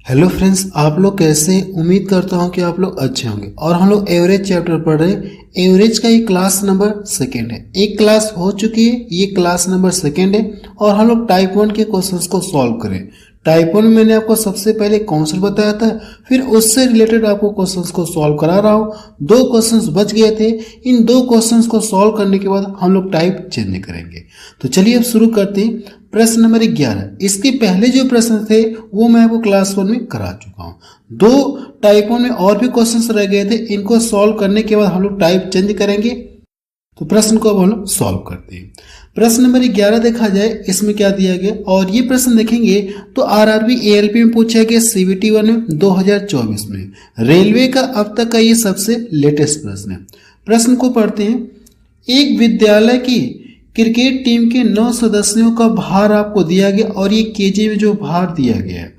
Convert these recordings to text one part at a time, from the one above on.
Hello friends, आप लोग कैसे हैं? उम्मीद करता हूं कि आप लोग अच्छे होंगे। और हम लोग एवरेज चैप्टर पढ़ रहे हैं। एवरेज का ये क्लास नंबर सेकंड है। एक क्लास हो चुकी है, ये क्लास नंबर सेकंड है। और हम लोग टाइप 1 के क्वेश्चंस को सॉल्व करें। टाइप 1 में मैंने आपको सबसे पहले कॉन्सेप्ट बताया था, फिर उससे रिलेटेड आपको क्वेश्चंस को सॉल्व करा रहा हूँ। 2 क्वेश्चंस बच गए थे। इन 2 क्वेश्चंस को सॉल्व करने के बाद हम लोग टाइप चेंज करेंगे। तो चलिए अब शुरू करते हैं। प्रश्न नंबर 11। इसके पहले जो प्रश्न थे वो मैं आपको क्लास 1 में करा चुका हूँ। 2 टाइप 1 में और भी क्वेश्चंस रह गए थे, इनको सॉल्व करने के बाद हम लोग टाइप चेंज करेंगे। तो प्रश्न को अब हम लोग सॉल्व करते हैं। प्रश्न नंबर 11 देखा जाए, इसमें क्या दिया गया, और ये प्रश्न देखेंगे तो आरआरबी एएलपी में पूछा गया सीबीटी 1 में 2024 में। रेलवे का अब तक का ये सबसे लेटेस्ट प्रश्न है। प्रश्न को पढ़ते हैं। एक विद्यालय की क्रिकेट टीम के 9 सदस्यों का भार आपको दिया गया और ये केजी में जो भार दिया गया है,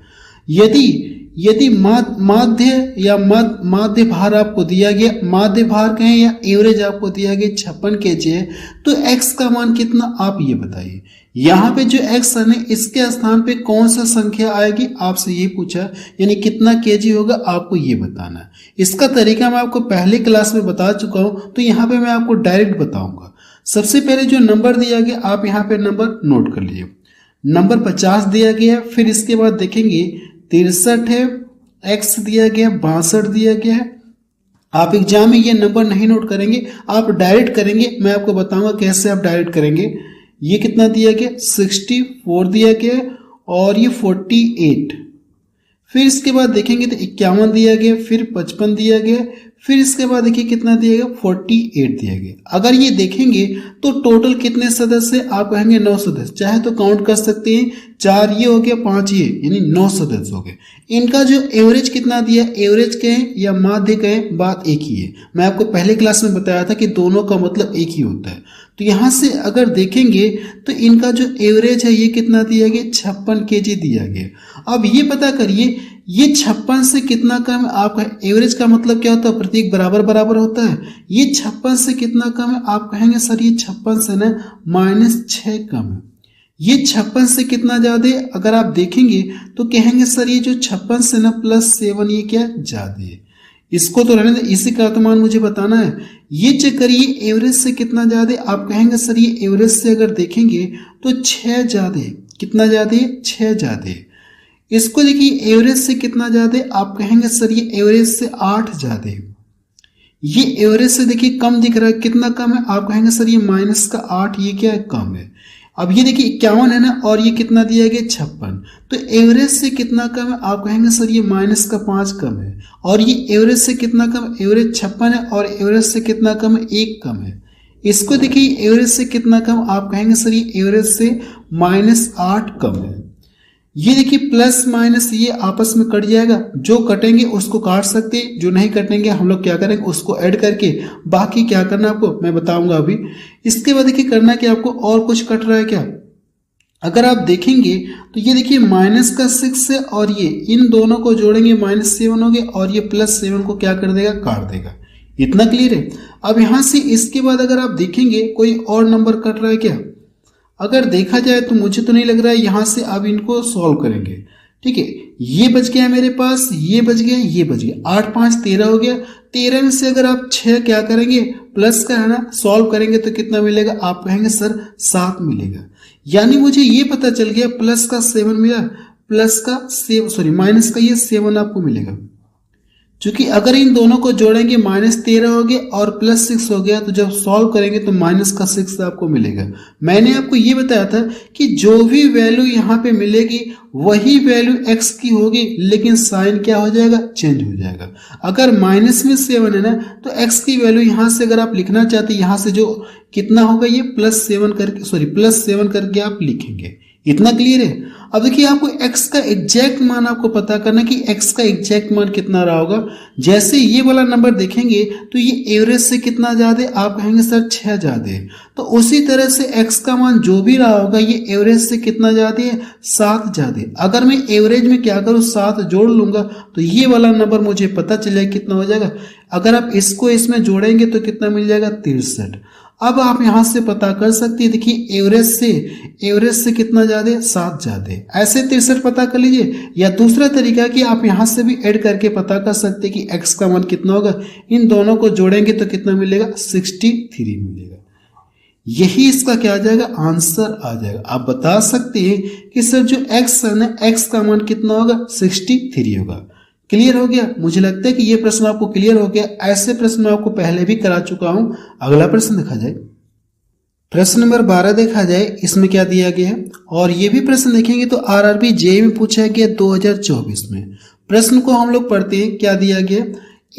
यदि माध्य भार आपको दिया गया, माध्य भार कहें या एवरेज आपको दिया गया 56 केजी है, तो x का मान कितना आप ये बताइए। यहाँ पे जो x है इसके स्थान पे कौन सा संख्या आएगी आपसे ये पूछा, यानी कितना केजी होगा आपको ये बताना है। इसका तरीका मैं आपको पहले क्लास में बता चुका हूँ, तो यहाँ पे मैं आपको डायरेक्ट बताऊंगा। सबसे पहले जो नंबर दिया गया आप यहाँ पे नंबर नोट कर लीजिए। नंबर 50 दिया गया, फिर इसके बाद देखेंगे 63 है, x दिया गया 62 दिया गया है। आप एग्जाम में ये नंबर नहीं नोट करेंगे, आप डायरेक्ट करेंगे। मैं आपको बताऊंगा कैसे आप डायरेक्ट करेंगे। ये कितना दिया गया 64 दिया गया और ये 48। फिर इसके बाद देखेंगे तो 51 दिया गया, फिर 55 दिया गया, फिर इसके बाद देखिए कितना दिया गया 48 दिया गया। अगर ये देखेंगे तो टोटल कितने सदस्य आप कहेंगे 9 सदस्य। चाहे तो काउंट कर सकते हैं, 4 ये हो गया 5 ये, यानी 9 सदस्य हो गए। इनका जो एवरेज कितना दिया, एवरेज कहें या माध्य कहें, बात एक ही है। मैं आपको पहले क्लास में बताया था कि दोनों का मतलब एक ही होता है। तो यहाँ से अगर देखेंगे तो इनका जो एवरेज है ये कितना दिया गया 56 केजी दिया गया। अब ये पता करिए ये 56 से कितना कम है। आपका एवरेज का मतलब क्या होता है, प्रत्येक बराबर बराबर होता है। ये 56 से कितना कम है, आप कहेंगे सर ये 56 से ना -6 कम है। ये 56 से कितना ज्यादा है, अगर आप देखेंगे तो कहेंगे सर ये जो 56 से ना +7 ये क्या ज्यादा है। इसको तो रहने दे, इसी का तो मान मुझे बताना है। ये चेक करिए एवरेज से कितना ज्यादा है, आप कहेंगे सर ये एवरेज से अगर देखेंगे तो 6 ज्यादा है। कितना ज्यादा है, 6 ज्यादा है। इसको देखिए एवरेज से कितना ज्यादा है, आप कहेंगे सर ये एवरेज से 8 ज्यादा है। ये एवरेज से देखिए कम दिख रहा है, कितना कम है, आप कहेंगे सर ये -8 ये क्या है, कम है। अब ये देखिए 51 है ना, और ये कितना दिया गया 56, तो एवरेज से कितना कम है, आप कहेंगे सर ये -5 कम है। और ये एवरेज से कितना कम, एवरेज 56 है और एवरेज से कितना कम है, 1 कम है। इसको देखिए एवरेज से कितना कम, आप कहेंगे सर ये एवरेज से -8 कम है। ये देखिए प्लस माइनस ये आपस में कट जाएगा, जो कटेंगे उसको काट सकते, जो नहीं कटेंगे हम लोग क्या करेंगे उसको ऐड करके बाकी क्या करना आपको मैं बताऊंगा अभी। इसके बाद देखिए करना कि आपको और कुछ कट रहा है क्या, अगर आप देखेंगे तो ये देखिए -6 है और ये इन दोनों को जोड़ेंगे -7 हो गए, और ये +7 को क्या कर देगा, काट देगा। इतना क्लियर है। अब यहां से इसके बाद अगर आप देखेंगे कोई और नंबर कट रहा है क्या, अगर देखा जाए तो मुझे तो नहीं लग रहा है। यहां से अब इनको सॉल्व करेंगे, ठीक है। ये बच गया मेरे पास, ये बच गया, ये बच गया, 8 5 13 हो गया। 13 में से अगर आप 6 क्या करेंगे, प्लस का है ना, सॉल्व करेंगे तो कितना मिलेगा, आप कहेंगे सर 7 मिलेगा। यानी मुझे ये पता चल गया प्लस का 7 मिला, प्लस का माइनस का ये 7 आपको मिलेगा। क्योंकि अगर इन दोनों को जोड़ेंगे -13 हो गया और +6 हो गया, तो जब सॉल्व करेंगे तो -6 आपको मिलेगा। मैंने आपको ये बताया था कि जो भी वैल्यू यहाँ पे मिलेगी वही वैल्यू x की होगी, लेकिन साइन क्या हो जाएगा, चेंज हो जाएगा। अगर माइनस में 7 है ना, तो x की वैल्यू यहाँ से अगर आप लिखना चाहते हैं, यहाँ से जो कितना होगा ये +7 करके आप लिखेंगे। इतना क्लियर है। अब देखिए आपको x का एग्जैक्ट मान आपको पता करना कि x का एग्जैक्ट मान कितना रहा होगा। जैसे ये वाला नंबर देखेंगे तो ये एवरेज से कितना ज्यादा है, आप कहेंगे सर 6 ज्यादा है। तो उसी तरह से x का मान जो भी रहा होगा ये एवरेज से कितना ज्यादा है, 7 ज्यादा है। अगर मैं एवरेज में क्या करूँ 7 जोड़ लूंगा तो ये वाला नंबर मुझे पता चल जाएगा कितना हो जाएगा। अगर आप इसको इसमें जोड़ेंगे तो कितना मिल जाएगा 63। अब आप यहां से पता कर सकते हैं, देखिए एवरेज से कितना ज्यादा, 7 ज्यादा, ऐसे 63 पता कर लीजिए। या दूसरा तरीका कि आप यहां से भी ऐड करके पता कर सकते हैं कि x का मान कितना होगा, इन दोनों को जोड़ेंगे तो कितना मिलेगा, 63 मिलेगा। यही इसका क्या आ जाएगा, आंसर आ जाएगा। आप बता सकते हैं कि सर जो x है, x का मान कितना होगा, 63 होगा। क्लियर हो गया? मुझे लगता है कि ये प्रश्न आपको क्लियर हो गया। ऐसे प्रश्न मैं आपको पहले भी करा चुका हूं। अगला प्रश्न देखा जाए, प्रश्न नंबर 12 देखा जाए, इसमें क्या दिया गया है, और ये भी प्रश्न देखेंगे तो आरआरबी जेईई में पूछा गया 2024 में। प्रश्न को हम लोग पढ़ते हैं, क्या दिया गया,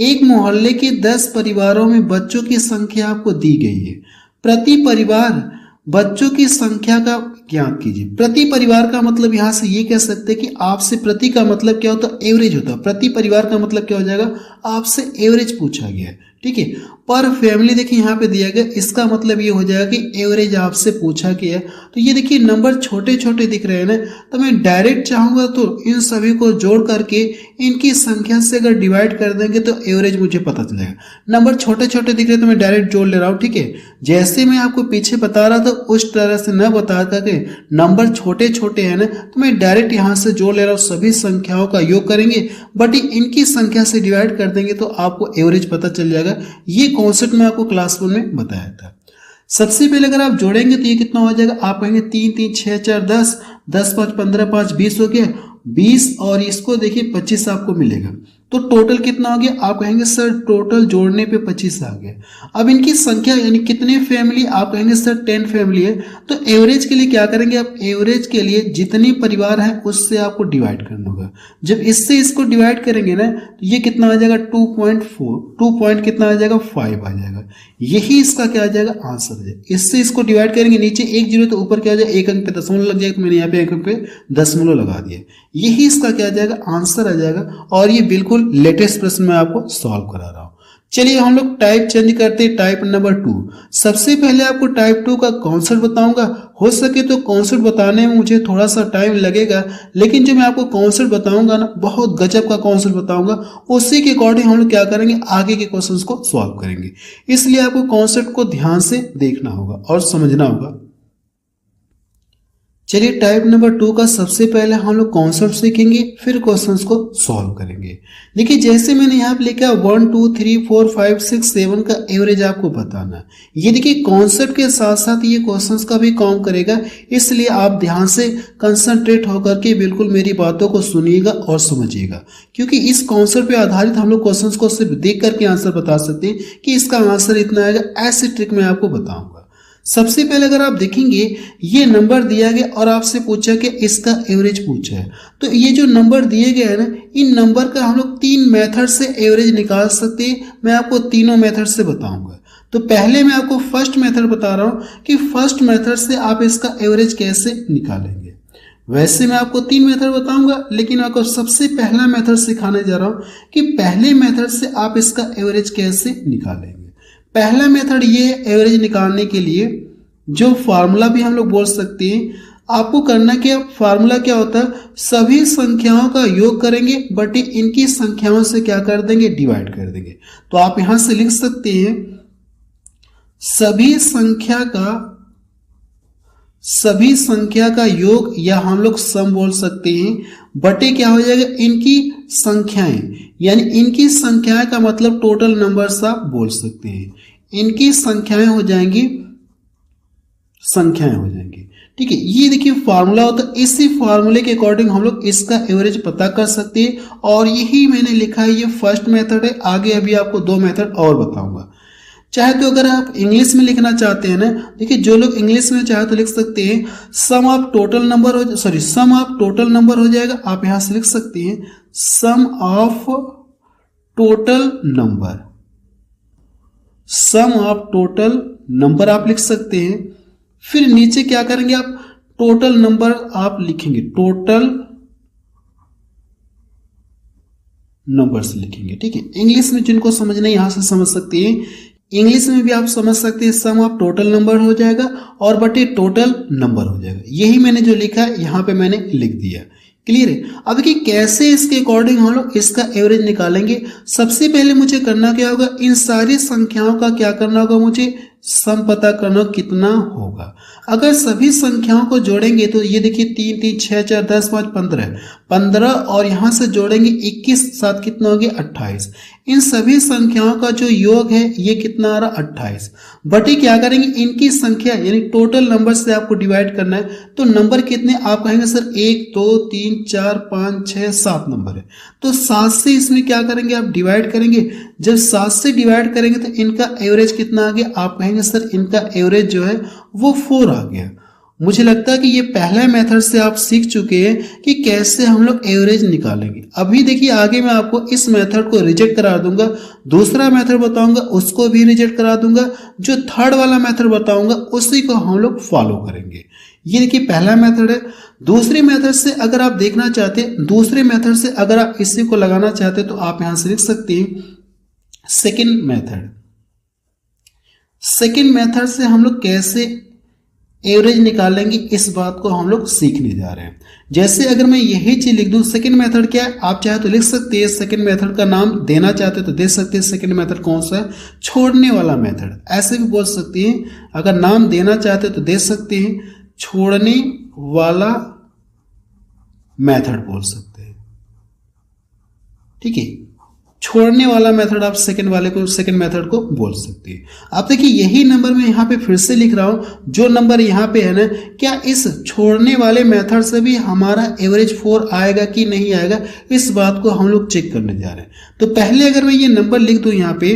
एक मोहल्ले के 10 परिवारों में बच्चों की संख्या आपको दी गई है। प्रति परिवार बच्चों की संख्या का ज्ञात कीजिए। प्रति परिवार का मतलब यहां से ये कह सकते हैं कि आपसे प्रति का मतलब क्या होता है, एवरेज होता है। प्रति परिवार का मतलब क्या हो जाएगा, आपसे एवरेज पूछा गया है। ठीक है, पर फैमिली देखिए यहाँ पे दिया गया, इसका मतलब ये हो जाएगा कि एवरेज आपसे पूछा गया है। तो ये देखिए नंबर छोटे छोटे दिख रहे हैं ना, तो मैं डायरेक्ट चाहूंगा तो इन सभी को जोड़ करके इनकी संख्या से अगर डिवाइड कर देंगे तो एवरेज मुझे पता चलेगा। नंबर छोटे छोटे दिख रहे हैं तो मैं डायरेक्ट जोड़ ले रहा हूँ। ठीक है, जैसे मैं आपको पीछे बता रहा था उस तरह से न बता करके, नंबर छोटे छोटे हैं ना तो मैं डायरेक्ट यहाँ से जोड़ ले रहा हूँ। सभी संख्याओं का योग करेंगे बट इनकी संख्या से डिवाइड कर देंगे तो आपको एवरेज पता चल जाएगा। ये कॉन्सेप्ट मैं आपको क्लास 1 में बताया था। सबसे पहले अगर आप जोड़ेंगे तो ये कितना हो जाएगा, आप कहेंगे 3 3 6 4 10, 10 5 15 5 20 हो गया, 20 और इसको देखिए 25 आपको मिलेगा। तो टोटल कितना हो गया, आप कहेंगे सर टोटल जोड़ने पे 25 आ गया। अब इनकी संख्या यानी कितने फैमिली, आप कहेंगे सर 10 फैमिली है। तो एवरेज के लिए क्या करेंगे, आप एवरेज के लिए जितने परिवार है उससे आपको डिवाइड करना होगा। जब इससे इसको डिवाइड करेंगे ना तो ये कितना आ जाएगा, 2.4, 2 पॉइंट कितना आ जाएगा, 5 आ जाएगा। यही इसका क्या आ जाएगा, आंसर है। इससे इसको डिवाइड करेंगे, नीचे 1 जीरो तो ऊपर क्या आ जाएगा, 1 अंक पे दशमलव लग जाएगा, तो मैंने यहाँ पे 1 अंक पे दशमलव लगा दिया। यही इसका क्या आ जाएगा, आंसर आ जाएगा। और ये बिल्कुल लेटेस्ट प्रश्न मैं आपको सॉल्व करा रहा हूं। चलिए हम लोग टाइप चेंज करते हैं, टाइप नंबर 2। सबसे पहले आपको टाइप 2 का कॉन्सेप्ट बताऊंगा। हो सके तो कॉन्सेप्ट बताने में मुझे थोड़ा सा टाइम लगेगा, लेकिन जो मैं आपको कॉन्सेप्ट बताऊंगा ना, बहुत गजब का कॉन्सेप्ट बताऊंगा। उसी के अकॉर्डिंग हम लोग क्या करेंगे, आगे के क्वेश्चंस को सॉल्व करेंगे। इसलिए आपको कॉन्सेप्ट को ध्यान से देखना होगा और समझना होगा। चलिए टाइप नंबर 2 का सबसे पहले हम लोग कॉन्सेप्ट सीखेंगे, फिर क्वेश्चंस को सॉल्व करेंगे। देखिए जैसे मैंने यहाँ पे लिखा 1 2 3 4 5 6 7 का एवरेज आपको बताना। ये देखिए कॉन्सेप्ट के साथ साथ ये क्वेश्चंस का भी काम करेगा, इसलिए आप ध्यान से कंसंट्रेट होकर के बिल्कुल मेरी बातों को सुनिएगा और समझिएगा, क्योंकि इस कॉन्सेप्ट पे आधारित हम लोग क्वेश्चंस को सिर्फ देख करके आंसर बता सकते हैं कि इसका आंसर इतना आएगा। ऐसी ट्रिक मैं आपको बताऊंगा। सबसे पहले अगर आप देखेंगे ये नंबर दिया गया और आपसे पूछा कि इसका एवरेज पूछा है, तो ये जो नंबर दिए गए हैं ना, इन नंबर का हम लोग 3 मेथड से एवरेज निकाल सकते हैं। मैं आपको तीनों मेथड से बताऊंगा। तो पहले मैं आपको फर्स्ट मेथड बता रहा हूं कि फर्स्ट मेथड से आप इसका एवरेज कैसे निकालेंगे। वैसे मैं आपको 3 मेथड बताऊंगा, लेकिन आपको सबसे पहला मेथड सिखाने जा रहा हूं कि पहले मेथड से आप इसका एवरेज कैसे निकालेंगे। पहला मेथड ये है, एवरेज निकालने के लिए जो फार्मूला भी हम लोग बोल सकते हैं। आपको करना क्या, फार्मूला क्या होता है, सभी संख्याओं का योग करेंगे बट इनकी संख्याओं से क्या कर देंगे, डिवाइड कर देंगे। तो आप यहां से लिख सकते हैं सभी संख्या का योग, या हम लोग सम बोल सकते हैं, बटे क्या हो जाएगा, इनकी संख्याएं। यानी इनकी संख्याएं का मतलब टोटल नंबर्स आप बोल सकते हैं। इनकी संख्याएं हो जाएंगी। ठीक है, ये देखिए फार्मूला होता है। इसी फार्मूले के अकॉर्डिंग हम लोग इसका एवरेज पता कर सकते हैं, और यही मैंने लिखा है, ये फर्स्ट मेथड है। आगे अभी आपको 2 मेथड और बताऊंगा। चाहे तो अगर आप इंग्लिश में लिखना चाहते हैं ना, देखिए जो लोग इंग्लिश में चाहे तो लिख सकते हैं सम ऑफ टोटल नंबर हो जाएगा। आप यहां से लिख सकते हैं सम ऑफ टोटल नंबर आप लिख सकते हैं। फिर नीचे क्या करेंगे, आप टोटल नंबर आप लिखेंगे, टोटल नंबर्स लिखेंगे। ठीक है, इंग्लिश में जिनको समझना है यहां से समझ सकते हैं। इंग्लिश में भी आप समझ सकते हैं, सम ऑफ टोटल नंबर हो जाएगा और बटे टोटल नंबर हो जाएगा। यही मैंने जो लिखा है यहाँ पे मैंने लिख दिया। क्लियर है। अब देखिए कैसे इसके अकॉर्डिंग हम लोग इसका एवरेज निकालेंगे। सबसे पहले मुझे करना क्या होगा, इन सारी संख्याओं का क्या करना होगा, मुझे सम पता करना कितना होगा। अगर सभी संख्याओं को जोड़ेंगे तो ये देखिए 3 3 6 4 10 5 15 और यहाँ से जोड़ेंगे 21 साथ कितना हो गया 28। इन सभी संख्याओं का जो योग है ये कितना आ रहा 28। बटे क्या करेंगे, इनकी संख्या यानी टोटल नंबर से आपको डिवाइड करना है। तो नंबर कितने आप कहेंगे सर 1 2 3 4 5 6 7 नंबर है। तो 7 से इसमें क्या करेंगे आप डिवाइड करेंगे। जब 7 से डिवाइड करेंगे तो इनका एवरेज कितना आ गया, आप कहेंगे सर इनका एवरेज जो है वो 4 आ गया। मुझे लगता है कि ये पहला मेथड से आप सीख चुके हैं कि कैसे हम लोग एवरेज निकालेंगे। अभी देखिए आगे मैं आपको इस मेथड को रिजेक्ट करा दूंगा, दूसरा मेथड बताऊंगा उसको भी रिजेक्ट करा दूंगा, जो थर्ड वाला मेथड बताऊंगा उसी को हम लोग फॉलो करेंगे। ये देखिए पहला मेथड है। दूसरे मेथड से अगर आप देखना चाहते हैं, दूसरे मेथड से अगर आप इसी को लगाना चाहते हैं तो आप यहां से लिख सकते हैं सेकेंड मेथड। सेकेंड मेथड से हम लोग कैसे एवरेज निकालेंगे इस बात को हम लोग सीखने जा रहे हैं। जैसे अगर मैं यही चीज लिख दूं, सेकंड मेथड क्या है, आप चाहे तो लिख सकते हैं, सेकंड मेथड का नाम देना चाहते तो दे सकते हैं। सेकंड मेथड कौन सा है, छोड़ने वाला मेथड, ऐसे भी बोल सकते हैं। अगर नाम देना चाहते तो दे सकते हैं, छोड़ने वाला मेथड बोल सकते हैं। ठीक है, छोड़ने वाला मेथड आप सेकंड वाले को, सेकंड मेथड को बोल सकते हैं। आप देखिए यही नंबर मैं यहाँ पे फिर से लिख रहा हूं, जो नंबर यहाँ पे है ना, क्या इस छोड़ने वाले मेथड से भी हमारा एवरेज 4 आएगा कि नहीं आएगा, इस बात को हम लोग चेक करने जा रहे हैं। तो पहले अगर मैं ये नंबर लिख दूं यहाँ पे,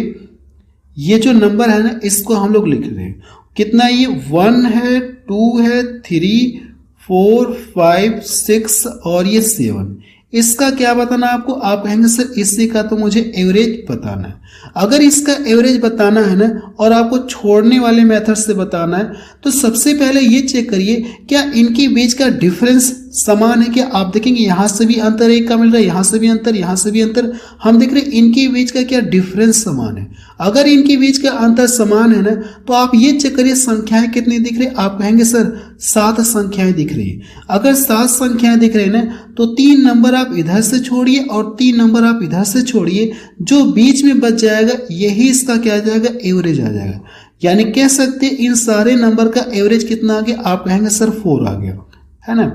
ये जो नंबर है ना इसको हम लोग लिख रहे हैं। कितना ये 1 है, 2 है, 3 4 5 6 और ये 7। इसका क्या बताना आपको, आप कहेंगे सर इसी का तो मुझे एवरेज बताना है। अगर इसका एवरेज बताना है ना और आपको छोड़ने वाले मेथड से बताना है तो सबसे पहले ये चेक करिए क्या इनके बीच का डिफरेंस समान है क्या। आप देखेंगे यहां से भी अंतर एक का मिल रहा है, यहां से भी अंतर, यहां से भी अंतर, हम देख रहे हैं इनके बीच का क्या डिफरेंस समान है। अगर इनके बीच का अंतर समान है ना तो आप ये चेक करिए संख्याएं कितनी दिख रही है। आप कहेंगे सर 7 संख्याएं दिख रही है। अगर 7 संख्याएं दिख रही है ना तो 3 नंबर आप इधर से छोड़िए और 3 नंबर आप इधर से छोड़िए, जो बीच में बच जाएगा यही इसका क्या आ जाएगा, एवरेज आ जाएगा। यानी कह सकते हैं इन सारे नंबर का एवरेज कितना आ गया, आप कहेंगे सर 4 आ गया, है ना।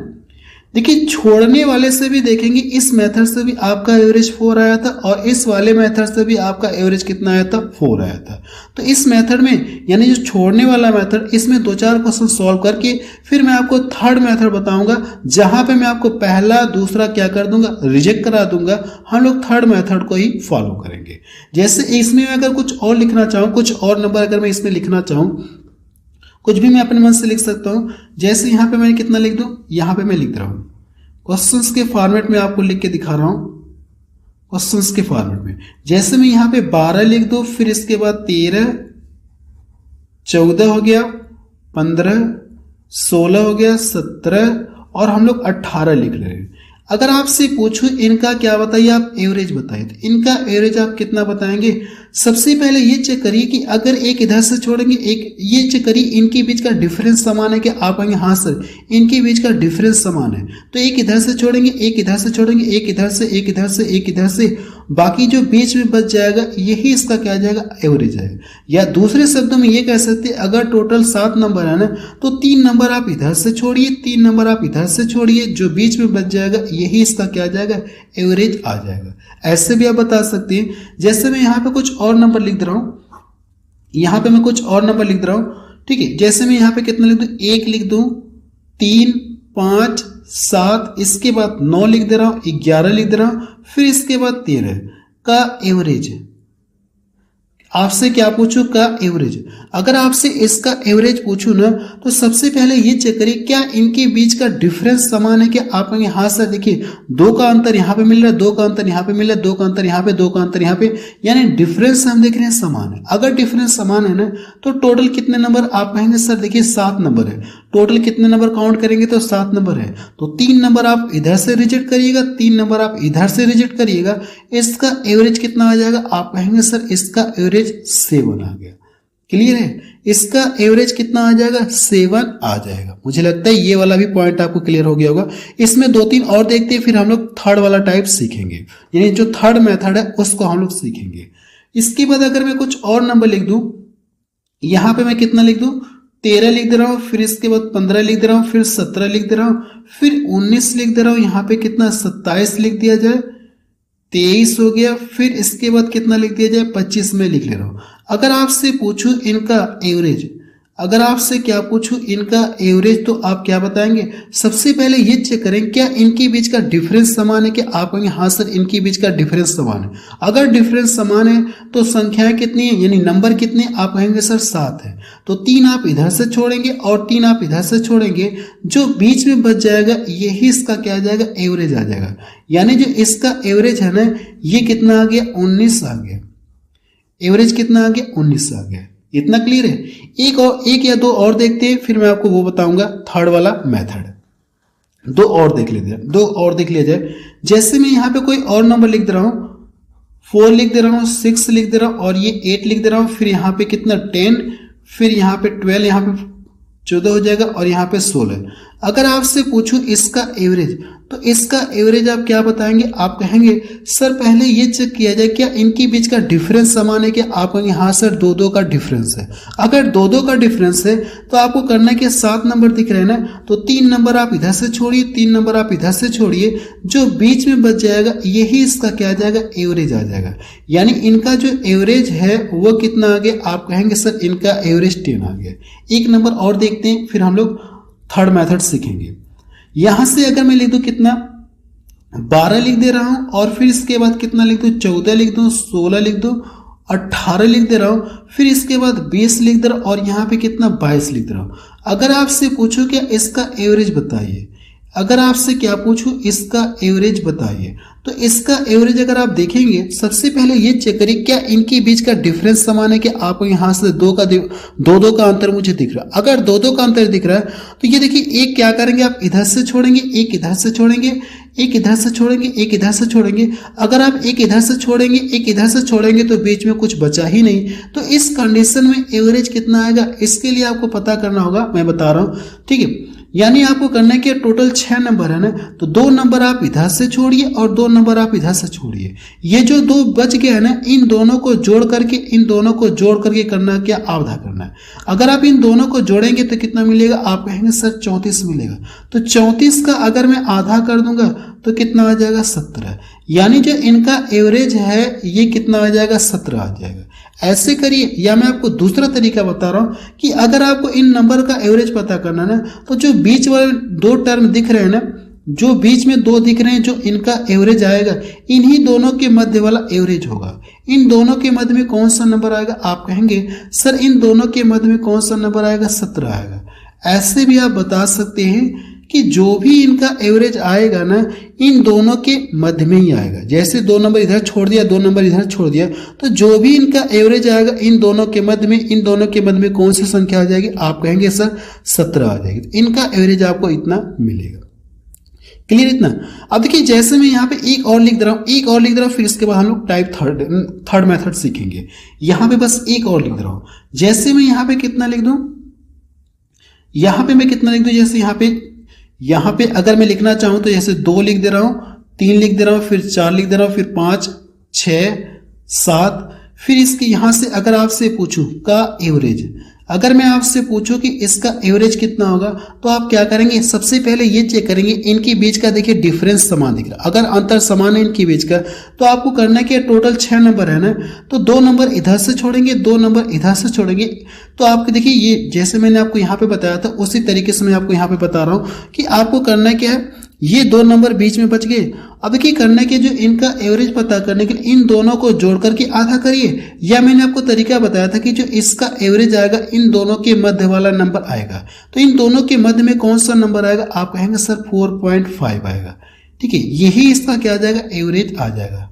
देखिए छोड़ने वाले से भी देखेंगे, इस मेथड से भी आपका एवरेज 4 आया था और इस वाले मेथड से भी आपका एवरेज कितना आया था, 4 आया था। तो इस मेथड में यानी जो छोड़ने वाला मेथड, इसमें 2-4 क्वेश्चन सॉल्व करके फिर मैं आपको थर्ड मेथड बताऊंगा, जहां पे मैं आपको पहला दूसरा क्या कर दूंगा, रिजेक्ट करा दूंगा। हम लोग थर्ड मेथड को ही फॉलो करेंगे। जैसे इसमें अगर कुछ और लिखना चाहूँ, कुछ और नंबर अगर मैं इसमें लिखना चाहूँ, कुछ भी मैं अपने मन से लिख सकता हूं। जैसे यहां पे मैं कितना लिख दूं, यहां पे मैं लिख रहा हूं क्वेश्चंस के फॉर्मेट में, आपको लिख के दिखा रहा हूं क्वेश्चंस के फॉर्मेट में। जैसे मैं यहां पे 12 लिख दूं, फिर इसके बाद 13 14 हो गया, 15 16 हो गया, 17 और हम लोग 18 लिख रहे हैं। अगर आपसे पूछूं इनका क्या बताइए, आप एवरेज बताइए, तो इनका एवरेज आप कितना बताएंगे। सबसे पहले ये चेक करिए कि अगर एक इधर से छोड़ेंगे, एक ये चेक करिए इनके बीच का डिफरेंस समान है क्या। आप कहेंगे हाँ सर इनके बीच का डिफरेंस समान है, तो एक इधर से छोड़ेंगे, एक इधर से छोड़ेंगे, एक इधर से, एक इधर से, एक इधर से, बाकी जो बीच में बच जाएगा यही इसका क्या आ जाएगा, एवरेज है। या दूसरे शब्दों में ये कह सकते हैं अगर टोटल 7 नंबर है ना तो 3 नंबर आप इधर से छोड़िए, 3 नंबर आप इधर से छोड़िए, जो बीच में बच जाएगा यही इसका क्या आ जाएगा, एवरेज आ जाएगा। ऐसे भी आप बता सकते हैं। जैसे मैं यहाँ पे कुछ और नंबर लिख दे रहा हूं, यहां पे मैं कुछ और नंबर लिख दे रहा हूं, ठीक है। जैसे मैं यहां पे कितना लिख दूं, 1 लिख दूं, 3 5 7, इसके बाद 9 लिख दे रहा हूं, 11 लिख दे रहा हूं, फिर इसके बाद 13 का एवरेज। आपसे क्या पूछूं, का एवरेज। अगर आपसे इसका एवरेज पूछूं ना तो सबसे पहले ये चेक करिए क्या इनके बीच का डिफरेंस समान है क्या। आप कहेंगे हाँ सर देखिए 2 का अंतर यहाँ पे मिल रहा है, 2 का अंतर यहाँ पे मिल रहा है, 2 का अंतर यहाँ पे, 2 का अंतर यहाँ पे, यानी डिफरेंस हम देख रहे हैं समान है। अगर डिफरेंस समान है ना तो टोटल कितने नंबर, आप कहेंगे सर देखिए 7 नंबर है। टोटल कितने नंबर काउंट करेंगे तो 7 नंबर है, तो 3 नंबर आप इधर से रिजेक्ट करिएगा, 3 नंबर आप इधर से रिजेक्ट करिएगा। इसका एवरेज कितना आ जाएगा, आप कहेंगे सर इसका एवरेज 7 आ गया। क्लियर है, इसका एवरेज कितना आ जाएगा, 7 आ जाएगा। मुझे लगता है ये वाला भी पॉइंट आपको क्लियर हो गया होगा। इसमें 2-3 और देखते हैं, फिर हम लोग थर्ड वाला टाइप सीखेंगे, यानी जो थर्ड मेथड है उसको हम लोग सीखेंगे। इसके बाद अगर मैं कुछ और नंबर लिख दूं, यहाँ पे मैं कितना लिख दूं, 13 लिख दे रहा हूँ, फिर इसके बाद 15 लिख दे रहा हूँ, फिर 17 लिख दे रहा हूँ, फिर 19 लिख दे रहा हूँ, यहाँ पे कितना 27 लिख दिया जाए, 23 हो गया, फिर इसके बाद कितना लिख दिया जाए, 25 में लिख ले रहा हूँ। अगर आपसे पूछूं इनका एवरेज, अगर आपसे क्या पूछूं इनका एवरेज, तो आप क्या बताएंगे, सबसे पहले ये चेक करें क्या इनके बीच का डिफरेंस समान है, क्या आप कहेंगे हाँ सर इनके बीच का डिफरेंस समान है। अगर डिफरेंस समान है तो संख्याएं कितनी है, यानी नंबर कितने, आप कहेंगे सर 7 है, तो 3 आप इधर से छोड़ेंगे और 3 आप इधर से छोड़ेंगे, जो बीच में बच जाएगा यही इसका क्या आ जाएगा, एवरेज आ जाएगा। यानी जो इसका एवरेज है ना, ये कितना आ गया, 19 आ गया। एवरेज कितना आ गया, 19 आ गया। इतना क्लियर है। एक या दो और देखते हैं, फिर मैं आपको वो बताऊंगा थर्ड वाला मेथड। दो और देख लिया जाए। जैसे मैं यहाँ पे कोई और नंबर लिख दे रहा हूँ, 4 लिख दे रहा हूँ, 6 लिख दे रहा हूँ और ये 8 लिख दे रहा हूँ, फिर यहाँ पे कितना 10, फिर यहाँ पे 12, यहाँ पे 14 हो जाएगा और यहाँ पे 16। अगर आपसे पूछूं इसका एवरेज, तो इसका एवरेज आप क्या बताएंगे, आप कहेंगे सर पहले ये चेक किया जाए क्या इनके बीच का डिफरेंस समान है क्या, आप कहेंगे हाँ सर 2-2 का डिफरेंस है। अगर 2-2 का डिफरेंस है तो आपको करना है कि 7 नंबर दिख रहे हैं ना, तो 3 नंबर आप इधर से छोड़िए, 3 नंबर आप इधर से छोड़िए, जो बीच में बच जाएगा यही इसका क्या आ जाएगा, एवरेज आ जाएगा। यानी इनका जो एवरेज है वो कितना आ गया, आप कहेंगे सर इनका एवरेज 10 आ गया। एक नंबर और देखते हैं, फिर हम लोग थर्ड मेथड सीखेंगे। यहां से अगर मैं लिख दूं कितना, 12 लिख दे रहा हूं और फिर इसके बाद कितना लिख दूं, 14 लिख दूं, 16 लिख दूं, 18 लिख दे रहा हूं, फिर इसके बाद 20 लिख दे रहा हूं और यहां पे कितना 22 लिख दे रहा हूं। अगर आपसे पूछूं क्या इसका एवरेज बताइए, अगर आपसे क्या पूछूं इसका एवरेज बताइए, तो इसका एवरेज अगर आप देखेंगे, सबसे पहले ये चेक करिए क्या इनके बीच का डिफरेंस समान है कि आपको यहां से 2 का अंतर मुझे दिख रहा है। अगर 2-2 का अंतर दिख रहा है तो ये देखिए, एक क्या करेंगे आप इधर से छोड़ेंगे, एक इधर से छोड़ेंगे, एक इधर से छोड़ेंगे, एक इधर से छोड़ेंगे। अगर आप एक इधर से छोड़ेंगे, एक इधर से छोड़ेंगे तो बीच में कुछ बचा ही नहीं। तो इस कंडीशन में एवरेज कितना आएगा, इसके लिए आपको पता करना होगा, मैं बता रहा हूं, ठीक है। यानी आपको करना है कि टोटल 6 नंबर है ना, तो 2 नंबर आप इधर से छोड़िए और 2 नंबर आप इधर से छोड़िए। ये जो 2 बच गए हैं ना, इन दोनों को जोड़ करके करना क्या, आधा करना है। अगर आप इन दोनों को जोड़ेंगे तो कितना मिलेगा, आप कहेंगे सर 34 मिलेगा। तो 34 का अगर मैं आधा कर दूंगा तो कितना आ जाएगा, 17। यानी जो इनका एवरेज है ये कितना आ जाएगा, 17 आ जाएगा। ऐसे करिए, या मैं आपको दूसरा तरीका बता रहा हूं कि अगर आपको इन नंबर का एवरेज पता करना ना, तो जो बीच वाले 2 टर्म दिख रहे हैं ना, जो बीच में 2 दिख रहे हैं, जो इनका एवरेज आएगा, इन्हीं दोनों के मध्य वाला एवरेज होगा। इन दोनों के मध्य में कौन सा नंबर आएगा, आप कहेंगे सर इन दोनों के मध्य में कौन सा नंबर आएगा, 17 आएगा। ऐसे भी आप बता सकते हैं कि जो भी इनका एवरेज आएगा ना, इन दोनों के मध्य में ही आएगा। जैसे 2 नंबर इधर छोड़ दिया, 2 नंबर इधर छोड़ दिया, तो जो भी इनका एवरेज आएगा इन दोनों के मध्य में, इन दोनों के मध्य में कौन सी संख्या आ जाएगी, आप कहेंगे सर 17 आ जाएगी। तो इनका एवरेज आपको इतना मिलेगा। क्लियर इतना। अब देखिए, जैसे मैं यहाँ पे एक और लिख दे रहा हूँ, फिर इसके बाद हम लोग टाइप थर्ड मेथड सीखेंगे। यहाँ पे बस एक और लिख दे रहा हूँ। जैसे मैं यहाँ पे कितना लिख दूं, जैसे यहाँ पे अगर मैं लिखना चाहूं तो जैसे 2 लिख दे रहा हूं, 3 लिख दे रहा हूं, फिर 4 लिख दे रहा हूं, फिर 5, 6, 7, फिर इसके यहां से अगर आपसे पूछूं का एवरेज, अगर मैं आपसे पूछूं कि इसका एवरेज कितना होगा, तो आप क्या करेंगे, सबसे पहले ये चेक करेंगे इनके बीच का, देखिए डिफरेंस समान दिख रहा है। अगर अंतर समान है इनके बीच का, तो आपको करना है कि टोटल 6 नंबर है ना, तो 2 नंबर इधर से छोड़ेंगे, 2 नंबर इधर से छोड़ेंगे। तो आपको देखिए, ये जैसे मैंने आपको यहाँ पे बताया था उसी तरीके से मैं आपको यहाँ पे बता रहा हूँ कि आपको करना क्या है, ये 2 नंबर बीच में बच गए। अब देखिए, करना कि जो इनका एवरेज पता करने के लिए इन दोनों को जोड़ करके आधा करिए, या मैंने आपको तरीका बताया था कि जो इसका एवरेज आएगा इन दोनों के मध्य वाला नंबर आएगा। तो इन दोनों के मध्य में कौन सा नंबर आएगा, आप कहेंगे सर 4.5 आएगा। ठीक है, यही इसका क्या आ जाएगा, एवरेज आ जाएगा।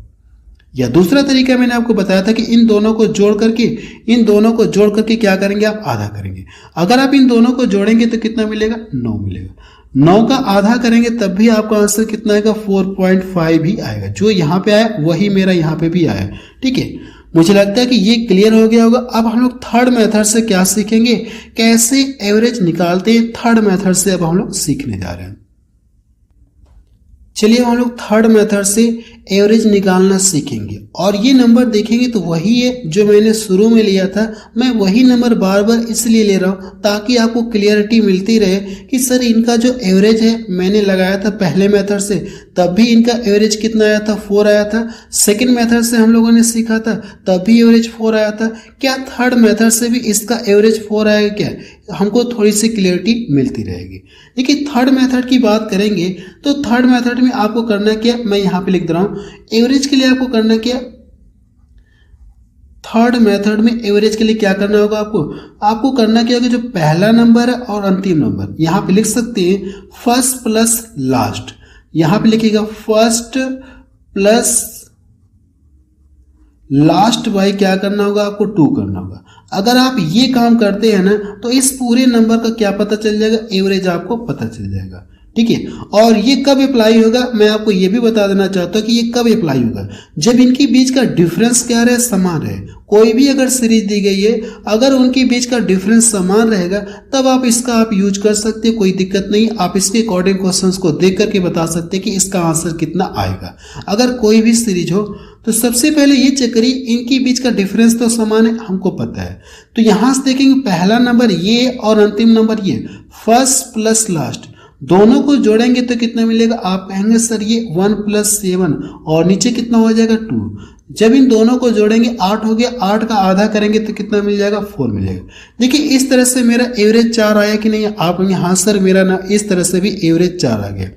या दूसरा तरीका मैंने आपको बताया था कि इन दोनों को जोड़ करके क्या करेंगे, आप आधा करेंगे। अगर आप इन दोनों को जोड़ेंगे तो कितना मिलेगा, 9 मिलेगा। 9 का आधा करेंगे तब भी आपका आंसर कितना आएगा, 4.5 ही आएगा। जो यहाँ पे आया वही मेरा यहाँ पे भी आया। ठीक है, मुझे लगता है कि ये क्लियर हो गया होगा। अब हम लोग थर्ड मेथड से क्या सीखेंगे, कैसे एवरेज निकालते हैं। थर्ड मेथड से अब हम लोग सीखने जा रहे हैं। चलिए हम लोग थर्ड मेथड से एवरेज निकालना सीखेंगे। और ये नंबर देखेंगे तो वही है जो मैंने शुरू में लिया था। मैं वही नंबर बार बार इसलिए ले रहा हूँ ताकि आपको क्लियरिटी मिलती रहे कि सर इनका जो एवरेज है मैंने लगाया था पहले मेथड से, तब भी इनका एवरेज कितना आया था, 4 आया था। सेकेंड मेथड से हम लोगों ने सीखा था तब भी एवरेज 4 आया था। क्या थर्ड मेथड से भी इसका एवरेज 4 आएगा क्या? हमको थोड़ी सी क्लियरिटी मिलती रहेगी। देखिए थर्ड मेथड की बात करेंगे तो थर्ड मेथड में आपको करना क्या, मैं यहाँ पे लिख दे रहा हूँ। एवरेज के लिए आपको करना क्या, थर्ड मेथड में एवरेज के लिए क्या करना होगा आपको करना क्या होगा, जो पहला नंबर है और अंतिम नंबर यहाँ पे लिख सकते हैं फर्स्ट प्लस लास्ट। यहाँ पे लिखिएगा फर्स्ट प्लस लास्ट बाई क्या करना होगा आपको 2 करना होगा। अगर आप ये काम करते हैं ना तो इस पूरे नंबर का क्या पता चल जाएगा, एवरेज आपको पता चल जाएगा। ठीक है, और ये कब अप्लाई होगा मैं आपको ये भी बता देना चाहता हूँ कि ये कब अप्लाई होगा, जब इनके बीच का डिफरेंस क्या रहे, समान रहे। कोई भी अगर सीरीज दी गई है अगर उनके बीच का डिफरेंस समान रहेगा तब आप इसका आप यूज कर सकते हैं, कोई दिक्कत नहीं। आप इसके अकॉर्डिंग क्वेश्चंस को देख करके बता सकते हैं कि इसका आंसर कितना आएगा। अगर कोई भी सीरीज हो तो सबसे पहले ये चेक करिए इनके बीच का डिफरेंस तो समान है, हमको पता है। तो यहां से देखेंगे पहला नंबर ये और अंतिम नंबर ये, फर्स्ट प्लस लास्ट, दोनों को जोड़ेंगे तो कितना मिलेगा, आप कहेंगे सर ये 1 + 7 और नीचे कितना हो जाएगा 2। जब इन दोनों को जोड़ेंगे 8 हो गया, 8 का आधा करेंगे तो कितना मिल जाएगा, 4 मिलेगा। देखिए इस तरह से मेरा एवरेज 4 आया कि नहीं, आप कहेंगे हाँ सर मेरा ना इस तरह से भी एवरेज 4 आ गया।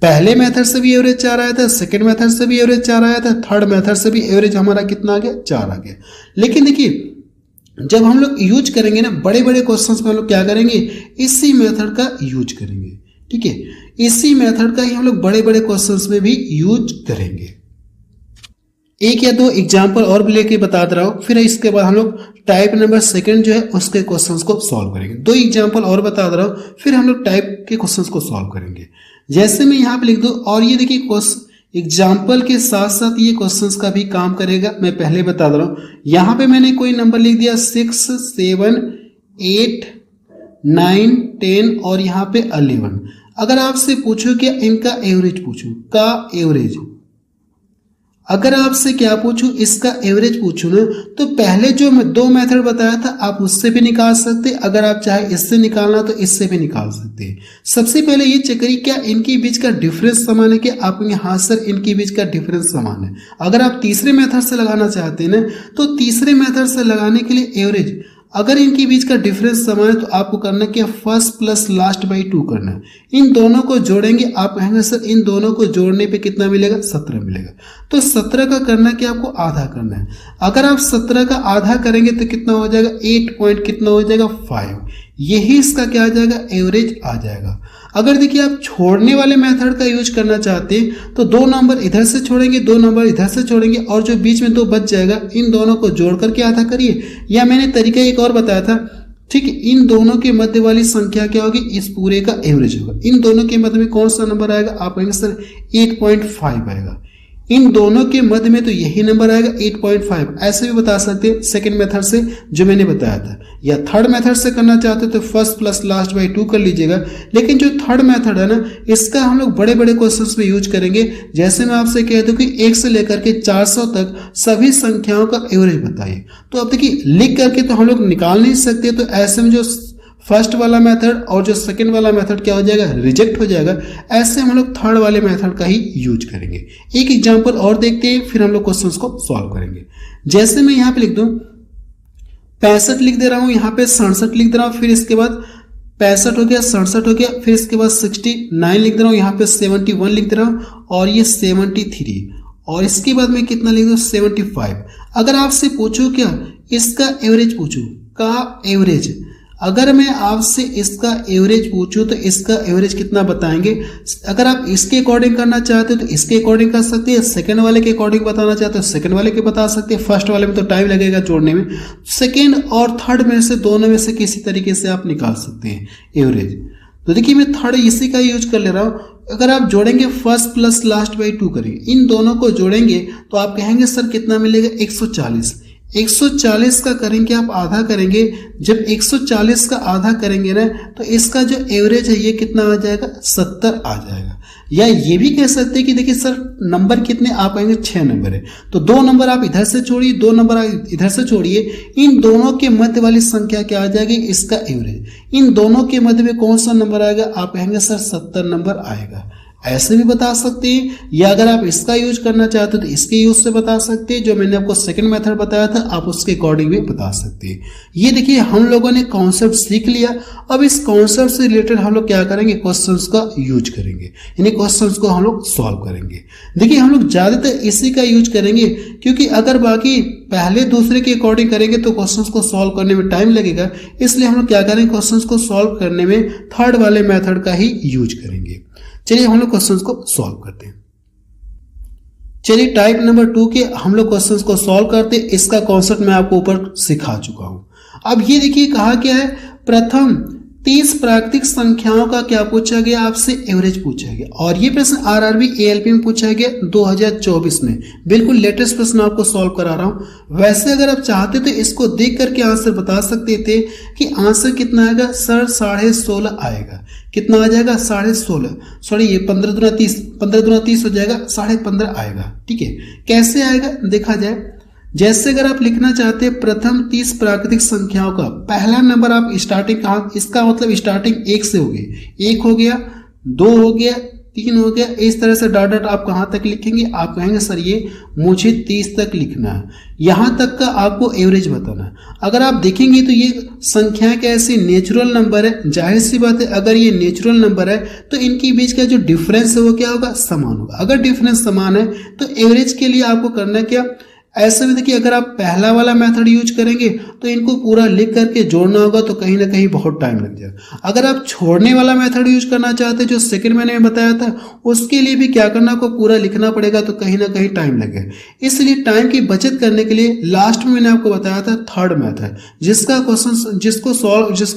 पहले मेथड से भी एवरेज 4 आया था, सेकंड मेथड से भी एवरेज 4 आया था, थर्ड मेथड से भी एवरेज हमारा कितना आ गया, 4 आ गया। लेकिन देखिए जब हम लोग यूज करेंगे ना बड़े बड़े क्वेश्चंस में हम लोग क्या करेंगे, इसी मेथड का यूज करेंगे। ठीक है, इसी मेथड का ही हम लोग बड़े बड़े क्वेश्चंस में भी यूज करेंगे। एक या दो एग्जाम्पल और भी लेके बता दे रहा हूँ, फिर इसके बाद हम लोग टाइप नंबर सेकंड जो है उसके क्वेश्चंस को सॉल्व करेंगे। 2 एग्जाम्पल और बता दे रहा हूँ, फिर हम लोग टाइप के क्वेश्चंस को सॉल्व करेंगे। जैसे मैं यहाँ पे लिख दूँ और ये देखिए एग्जाम्पल के साथ साथ ये क्वेश्चंस का भी काम करेगा। मैं पहले बता दे रहा हूँ, यहाँ पे मैंने कोई नंबर लिख दिया 6, 7, 8, 9, 10 और यहाँ पे 11। अगर आपसे पूछो क्या इनका एवरेज पूछूं का एवरेज, अगर आपसे क्या पूछूं इसका एवरेज पूछूं ना तो पहले जो मैं 2 मेथड बताया था आप उससे भी निकाल सकते, अगर आप चाहे इससे निकालना तो इससे भी निकाल सकते हैं। सबसे पहले ये चेक करिए क्या इनके बीच का डिफरेंस समान है, क्या आप हाँ सर इनके बीच का डिफरेंस समान है। अगर आप तीसरे मेथड से लगाना चाहते हैं ना तो तीसरे मेथड से लगाने के लिए एवरेज अगर इनके बीच का डिफरेंस समान है तो आपको करना क्या, फर्स्ट प्लस लास्ट बाई 2 करना है। इन दोनों को जोड़ेंगे, आप कहेंगे सर इन दोनों को जोड़ने पे कितना मिलेगा, 17 मिलेगा। तो 17 का करना क्या, आपको आधा करना है। अगर आप 17 का आधा करेंगे तो कितना हो जाएगा, 8 पॉइंट कितना हो जाएगा 5। यही इसका क्या आ जाएगा, एवरेज आ जाएगा। अगर देखिए आप छोड़ने वाले मेथड का यूज करना चाहते हैं तो 2 नंबर इधर से छोड़ेंगे, 2 नंबर इधर से छोड़ेंगे और जो बीच में 2 बच जाएगा इन दोनों को जोड़ करके आधा करिए। या मैंने तरीका एक और बताया था, ठीक है, इन दोनों के मध्य वाली संख्या क्या होगी, इस पूरे का एवरेज होगा। इन दोनों के मध्य में कौन सा नंबर आएगा, आप कहेंगे सर 8.5 आएगा। इन दोनों के मध्य में तो यही नंबर आएगा 8.5। ऐसे भी बता सकते हैं सेकंड मेथड से जो मैंने बताया था, या थर्ड मेथड से करना चाहते तो फर्स्ट प्लस लास्ट बाई 2 कर लीजिएगा। लेकिन जो थर्ड मेथड है ना इसका हम लोग बड़े बड़े क्वेश्चंस में यूज करेंगे। जैसे मैं आपसे कह दूं कि 1 से लेकर के 400 तक सभी संख्याओं का एवरेज बताइए, तो अब देखिए लिख करके तो हम लोग निकाल नहीं सकते। तो ऐसे में जो फर्स्ट वाला मेथड और जो सेकंड वाला मेथड क्या हो जाएगा, रिजेक्ट हो जाएगा। ऐसे हम लोग थर्ड वाले मेथड का ही यूज करेंगे। एक एग्जांपल और देखते हैं फिर हम लोग क्वेश्चंस को सॉल्व करेंगे। जैसे मैं यहाँ पे लिख दूं 65 लिख दे रहा हूं, यहाँ पे 67 लिख दे रहा हूं, फिर इसके बाद 65 हो गया, 67 हो गया, फिर इसके बाद 69 लिख दे रहा हूं, यहाँ पे 71 लिख दे रहा हूं और ये 73 और इसके बाद मैं कितना लिख दूं 75। अगर आपसे पूछूं क्या इसका एवरेज पूछूं का एवरेज, अगर मैं आपसे इसका एवरेज पूछूं तो इसका एवरेज कितना बताएंगे। अगर आप इसके अकॉर्डिंग करना चाहते हो तो इसके अकॉर्डिंग कर सकते हैं, सेकंड वाले के अकॉर्डिंग बताना चाहते हो सेकंड वाले के बता सकते हैं। फर्स्ट वाले में तो टाइम लगेगा जोड़ने में, सेकंड और थर्ड में से दोनों में से किसी तरीके से आप निकाल सकते हैं एवरेज। तो देखिए मैं थर्ड इसी का यूज कर ले रहा हूँ। अगर आप जोड़ेंगे फर्स्ट प्लस लास्ट बाई 2 करेंगे, इन दोनों को जोड़ेंगे तो आप कहेंगे सर कितना मिलेगा 140। 140 का करेंगे आप आधा करेंगे, जब 140 का आधा करेंगे ना तो इसका जो एवरेज है ये कितना आ जाएगा 70 आ जाएगा। या ये भी कह सकते हैं कि देखिए सर नंबर कितने आप कहेंगे 6 नंबर है, तो 2 नंबर आप इधर से छोड़िए, 2 नंबर आप इधर से छोड़िए, इन दोनों के मध्य वाली संख्या क्या आ जाएगी, इसका एवरेज। इन दोनों के मध्य में कौन सा नंबर आएगा, आप कहेंगे सर 70 नंबर आएगा। ऐसे भी बता सकते हैं, या अगर आप इसका यूज करना चाहते हो तो इसके यूज से बता सकते हैं। जो मैंने आपको सेकंड मेथड बताया था आप उसके अकॉर्डिंग भी बता सकते हैं। ये देखिए हम लोगों ने कॉन्सेप्ट सीख लिया। अब इस कॉन्सेप्ट से रिलेटेड हम लोग क्या करेंगे, क्वेश्चंस का यूज करेंगे, यानी क्वेश्चंस को हम लोग सॉल्व करेंगे। देखिए हम लोग ज्यादातर इसी का यूज करेंगे, क्योंकि अगर बाकी पहले दूसरे के अकॉर्डिंग करेंगे तो क्वेश्चंस को सॉल्व करने में टाइम लगेगा। इसलिए हम लोग क्या करेंगे, क्वेश्चंस को सॉल्व करने में थर्ड वाले मेथड का ही यूज करेंगे। चलिए हम लोग क्वेश्चंस को सॉल्व करते हैं। चलिए टाइप नंबर 2 के हम लोग क्वेश्चंस को सॉल्व करते हैं। इसका कॉन्सेप्ट मैं आपको ऊपर सिखा चुका हूं। अब ये देखिए कहा क्या है, प्रथम 30 प्राकृतिक संख्याओं का क्या पूछा गया, आपसे एवरेज पूछा गया। और ये प्रश्न आरआरबी एएलपी में पूछा गया 2024 में। बिल्कुल लेटेस्ट प्रश्न आपको सॉल्व करा रहा हूं। वैसे अगर आप चाहते तो इसको देख करके आंसर बता सकते थे कि आंसर कितना आएगा, सर 16.5 आएगा। कितना आ जाएगा, 16.5, सॉरी ये 15 दूना 30, 15 दूना 30 हो जाएगा, 15.5 आएगा। ठीक है, कैसे आएगा देखा जाए। जैसे अगर आप लिखना चाहते हैं प्रथम 30 प्राकृतिक संख्याओं का पहला नंबर, आप स्टार्टिंग कहाँ, इसका मतलब स्टार्टिंग 1 से होगी। 1 हो गया, 2 हो गया, 3 हो गया, इस तरह से डॉट डॉट आप कहाँ तक लिखेंगे, आप कहेंगे सर ये मुझे 30 तक लिखना है, यहां तक का आपको एवरेज बताना है। अगर आप देखेंगे तो ये संख्याएं कैसी नेचुरल नंबर है, जाहिर सी बात है अगर ये नेचुरल नंबर है तो इनके बीच का जो डिफरेंस है वो क्या होगा, समान होगा। अगर डिफरेंस समान है तो एवरेज के लिए आपको करना क्या, ऐसे में देखिए अगर आप पहला वाला मेथड यूज करेंगे तो इनको पूरा लिख करके जोड़ना होगा तो कहीं ना कहीं बहुत टाइम लग जाएगा। अगर आप छोड़ने वाला मेथड यूज करना चाहते हैं जो सेकंड मैंने बताया था, उसके लिए भी क्या करना, को पूरा लिखना पड़ेगा तो कहीं ना कहीं टाइम लगेगा। इसलिए टाइम की बचत करने के लिए लास्ट में मैंने आपको बताया था थर्ड मेथड, जिसका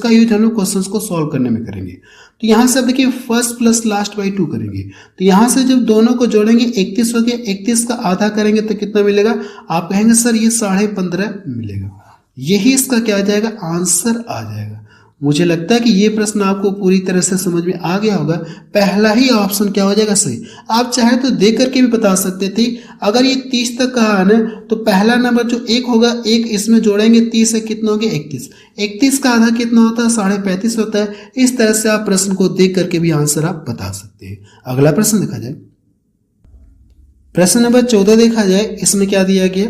यूज हम लोग क्वेश्चन को सॉल्व करने में करेंगे। तो यहां से अब देखिए फर्स्ट प्लस लास्ट बाई 2 करेंगे, तो यहां से जब दोनों को जोड़ेंगे 31 हो गया, 31 का आधा करेंगे तो कितना मिलेगा, आप कहेंगे सर ये 15.5 मिलेगा। यही इसका क्या आ जाएगा, आंसर आ जाएगा। मुझे लगता है कि ये प्रश्न आपको पूरी तरह से समझ में आ गया होगा। पहला ही ऑप्शन क्या हो जाएगा सही। आप चाहे तो देख करके भी बता सकते थे। अगर ये 30 तक कहा है ना तो पहला नंबर जो 1 होगा, 1 इसमें जोड़ेंगे 30 से कितना हो गया 31, 31 का आधा कितना होता है 35.5 होता है। इस तरह से आप प्रश्न को देख करके भी आंसर आप बता सकते हैं। अगला प्रश्न देखा जाए, प्रश्न नंबर 14 देखा जाए, इसमें क्या दिया गया,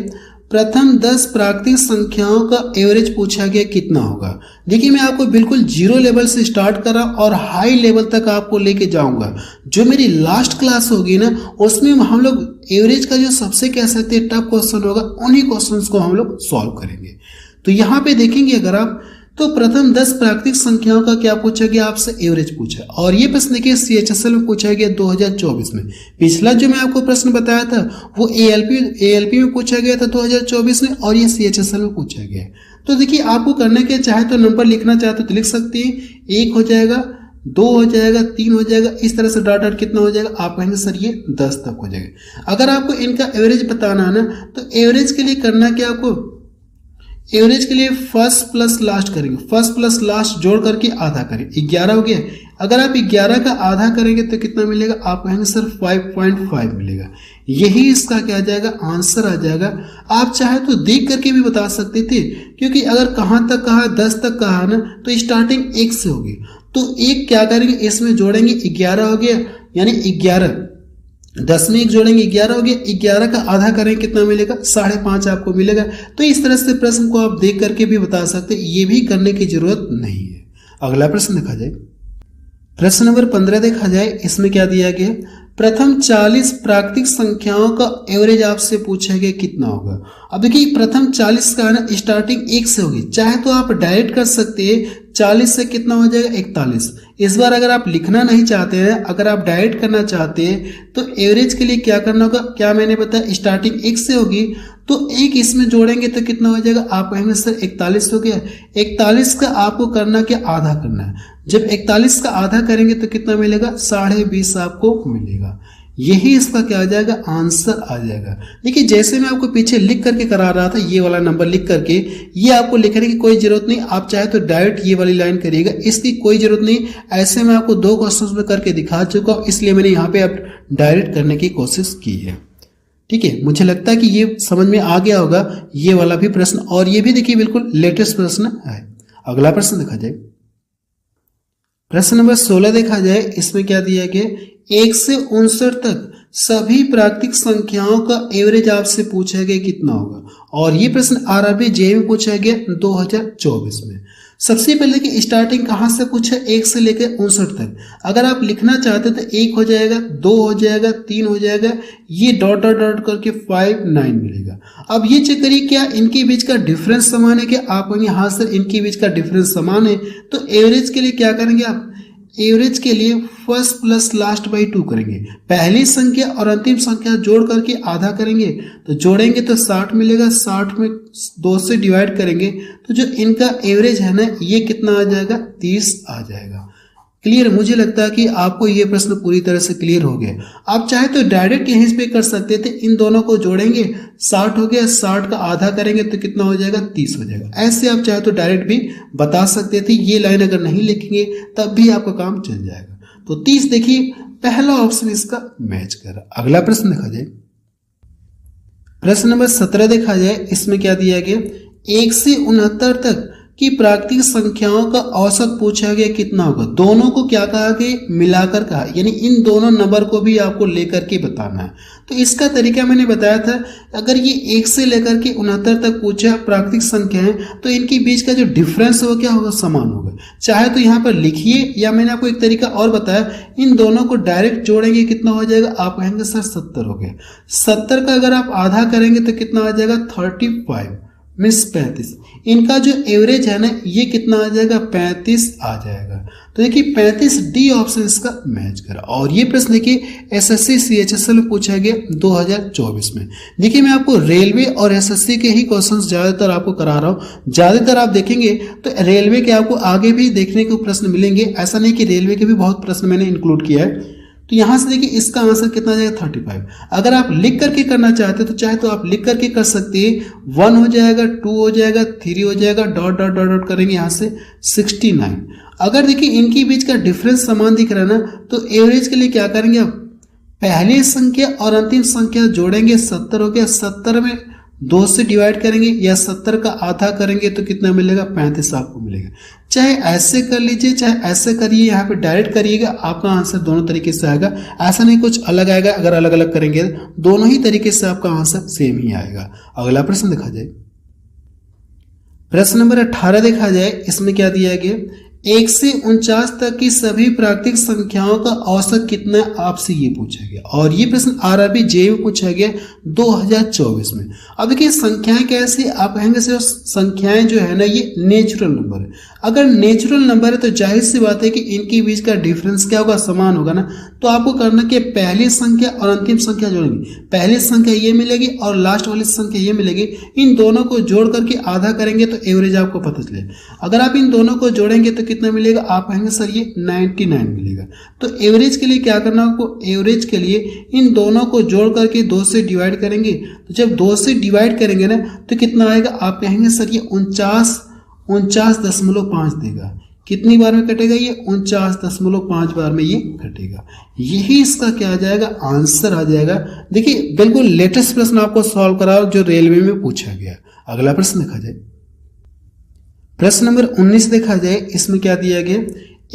प्रथम 10 प्राकृतिक संख्याओं का एवरेज पूछा गया कितना होगा। देखिए मैं आपको बिल्कुल जीरो लेवल से स्टार्ट कर रहा हूं और हाई लेवल तक आपको लेके जाऊंगा। जो मेरी लास्ट क्लास होगी ना उसमें हम लोग एवरेज का जो सबसे कह सकते हैं टफ क्वेश्चन होगा, उन्हीं क्वेश्चंस को हम लोग सॉल्व करेंगे। तो यहाँ पे देखेंगे अगर आप, तो प्रथम 10 प्राकृतिक संख्याओं का क्या पूछा गया, आपसे एवरेज पूछा। और ये प्रश्न देखिए CHSL में पूछा गया 2024 में। पिछला जो मैं आपको प्रश्न बताया था वो ALP में पूछा गया था 2024 में, और ये CHSL में पूछा गया। तो देखिए आपको करने के चाहे तो नंबर लिखना चाहते तो लिख सकते हैं, 1 हो जाएगा, 2 हो जाएगा, 3 हो जाएगा, इस तरह से डॉट डॉट कितना हो जाएगा, आप कहेंगे सर ये 10 तक हो जाएगा। अगर आपको इनका एवरेज बताना है ना तो एवरेज के लिए करना क्या, आपको एवरेज के लिए फर्स्ट प्लस लास्ट करेंगे, फर्स्ट प्लस लास्ट जोड़ करके आधा करें, 11 हो गया। अगर आप 11 का आधा करेंगे तो कितना मिलेगा, आप कहेंगे सर 5.5 मिलेगा। यही इसका क्या आ जाएगा, आंसर आ जाएगा। आप चाहे तो देख करके भी बता सकते थे, क्योंकि अगर कहां तक कहा 10 तक कहा ना तो स्टार्टिंग 1 से होगी, तो 1 क्या करेंगे इसमें जोड़ेंगे, 11 हो गया, यानी 11 10 में 1 जोड़ेंगे 11 हो गया। 11 का आधा करें कितना मिलेगा, 5.5 आपको मिलेगा। तो इस तरह से प्रश्न को आप देख करके भी बता सकते, ये भी करने की जरूरत नहीं है। अगला प्रश्न देखा जाए, प्रश्न नंबर 15 देखा जाए, इसमें क्या दिया गया, प्रथम 40 प्राकृतिक संख्याओं का एवरेज आपसे पूछा गया कितना होगा। अब देखिए प्रथम 40 का ना स्टार्टिंग 1 से होगी, चाहे तो आप डायरेक्ट कर सकते हैं, 40 से कितना हो जाएगा 41। इस बार अगर आप लिखना नहीं चाहते हैं, अगर आप डायरेक्ट करना चाहते हैं तो एवरेज के लिए क्या करना होगा, क्या मैंने बताया स्टार्टिंग 1 से होगी, तो 1 इसमें जोड़ेंगे तो कितना हो जाएगा, आप कहेंगे सर 41 हो गया। 41 का आपको करना क्या, आधा करना है। जब 41 का आधा करेंगे तो कितना मिलेगा, 20.5 आपको मिलेगा। यही इसका क्या आ जाएगा, आंसर आ जाएगा। देखिए जैसे मैं आपको पीछे लिख करके करा रहा था, ये वाला नंबर लिख करके, ये आपको लिखने की कोई जरूरत नहीं, आप चाहे तो डायरेक्ट ये वाली लाइन करिएगा, इसकी कोई जरूरत नहीं। ऐसे मैं आपको 2 क्वेश्चंस में करके दिखा चुका हूं, इसलिए मैंने यहाँ पे अब डायरेक्ट करने की कोशिश की है। ठीक है, मुझे लगता है कि ये समझ में आ गया होगा ये वाला भी प्रश्न, और ये भी देखिए बिल्कुल लेटेस्ट प्रश्न है। अगला प्रश्न देखा जाए, प्रश्न नंबर 16 देखा जाए, इसमें क्या दिया गया, 1 से 59 तक सभी प्राकृतिक संख्याओं का एवरेज आपसे पूछा गया कितना होगा, और ये प्रश्न आरआरबी जेईई में पूछा गया 2024 में। सबसे पहले कि स्टार्टिंग कहां से पूछा, 1 से लेकर 59 तक। अगर आप लिखना चाहते तो 1 हो जाएगा, 2 हो जाएगा, 3 हो जाएगा, ये डॉट डॉट डॉट करके 5 9 मिलेगा। अब ये चेक करिए क्या इनके बीच का डिफरेंस समान है, क्या आप कहेंगे हाँ सर इनके बीच का डिफरेंस समान है, तो एवरेज के लिए क्या करेंगे आप, एवरेज के लिए फर्स्ट प्लस लास्ट बाई 2 करेंगे, पहली संख्या और अंतिम संख्या जोड़ करके आधा करेंगे, तो जोड़ेंगे तो 60 मिलेगा, 60 में 2 से डिवाइड करेंगे तो जो इनका एवरेज है ना ये कितना आ जाएगा, 30 आ जाएगा। क्लियर, मुझे लगता है कि आपको ये प्रश्न पूरी तरह से क्लियर हो गया। आप चाहे तो डायरेक्ट यहीं पे कर सकते थे, इन दोनों को जोड़ेंगे 60 हो गया, 60 का आधा करेंगे तो कितना हो जाएगा, 30 हो जाएगा। ऐसे आप चाहे तो डायरेक्ट भी बता सकते थे, ये लाइन अगर नहीं लिखेंगे तब भी आपका काम चल जाएगा। तो 30 देखिए पहला ऑप्शन इसका मैच कर रहा। अगला प्रश्न देखा जाए, प्रश्न नंबर 17 देखा जाए, इसमें क्या दिया गया, 1 से 69 तक कि प्राकृतिक संख्याओं का औसत पूछा गया कितना होगा। दोनों को क्या कहा गया, मिलाकर कहा, यानी इन दोनों नंबर को भी आपको लेकर के बताना है। तो इसका तरीका मैंने बताया था, अगर ये 1 से लेकर के 69 तक पूछा प्राकृतिक संख्या है तो इनके बीच का जो डिफरेंस है वो क्या होगा, समान होगा। चाहे तो यहाँ पर लिखिए, या मैंने आपको एक तरीका और बताया, इन दोनों को डायरेक्ट जोड़ेंगे कितना हो जाएगा, आप कहेंगे सर 70 हो गया। 70 का अगर आप आधा करेंगे तो कितना आ जाएगा, 35 मीन्स 35। इनका जो एवरेज है ना ये कितना आ जाएगा, 35 आ जाएगा। तो देखिए 35 डी ऑप्शन इसका मैच करा। और ये प्रश्न देखिए एसएससी सीएचएसएल में पूछा गया 2024 में। देखिए मैं आपको रेलवे और एसएससी के ही क्वेश्चंस ज्यादातर आपको करा रहा हूँ। ज्यादातर आप देखेंगे तो रेलवे के आपको आगे भी देखने को प्रश्न मिलेंगे, ऐसा नहीं कि रेलवे के भी बहुत प्रश्न मैंने इंक्लूड किया है। तो यहां से देखिए इसका आंसर कितना जाएगा, 35। अगर आप लिख करके करना चाहते तो चाहे तो आप लिख करके कर सकते हैं, 1 हो जाएगा, 2 हो जाएगा, 3 हो जाएगा, डॉट डॉट डॉट डॉट करेंगे यहाँ से 69। अगर देखिए इनके बीच का डिफरेंस समान दिख रहा है ना, तो एवरेज के लिए क्या करेंगे आप, पहली संख्या और अंतिम संख्या जोड़ेंगे, 70 हो गया, 70 में 2 से डिवाइड करेंगे या 70 का आधा करेंगे तो कितना मिलेगा, 35 आपको मिलेगा। चाहे ऐसे कर लीजिए चाहे ऐसे करिए, यहाँ पे डायरेक्ट करिएगा, आपका आंसर दोनों तरीके से आएगा। ऐसा नहीं कुछ अलग आएगा, अगर अलग अलग करेंगे दोनों ही तरीके से आपका आंसर सेम ही आएगा। अगला प्रश्न देखा जाए, प्रश्न नंबर 18 देखा जाए, इसमें क्या दिया गया, 1 से 49 तक की सभी प्राकृतिक संख्याओं का औसत कितना है, आपसे ये पूछा गया। और ये प्रश्न आरआरबी जेईई में पूछा गया 2024 में। अब देखिए संख्याएं कैसी, आप कहेंगे सिर्फ संख्याएं जो है ना ये नेचुरल नंबर है। अगर नेचुरल नंबर है तो जाहिर सी बात है कि इनके बीच का डिफरेंस क्या होगा, समान होगा ना। तो आपको करना कि पहली संख्या और अंतिम संख्या जोड़ेंगे, पहली संख्या ये मिलेगी और लास्ट वाली संख्या ये मिलेगी, इन दोनों को जोड़ करके आधा करेंगे तो एवरेज आपको पता चलेगा। अगर आप इन दोनों को जोड़ेंगे तो कितना मिलेगा, आप कहेंगे सर ये 99 मिलेगा। तो एवरेज के लिए क्या करना आपको, एवरेज के लिए इन दोनों को जोड़ करके 2 से डिवाइड करेंगे, तो जब 2 से डिवाइड करेंगे ना तो कितना आएगा, आप कहेंगे सर ये 49.5 देगा। कितनी बार में कटेगा, ये 49.5 बार में ये कटेगा। यही इसका क्या आ जाएगा, आंसर आ जाएगा। देखिए बिल्कुल लेटेस्ट प्रश्न आपको सॉल्व करा जो रेलवे में पूछा गया। अगला प्रश्न देखा जाए, प्रश्न नंबर 19 देखा जाए, इसमें क्या दिया गया,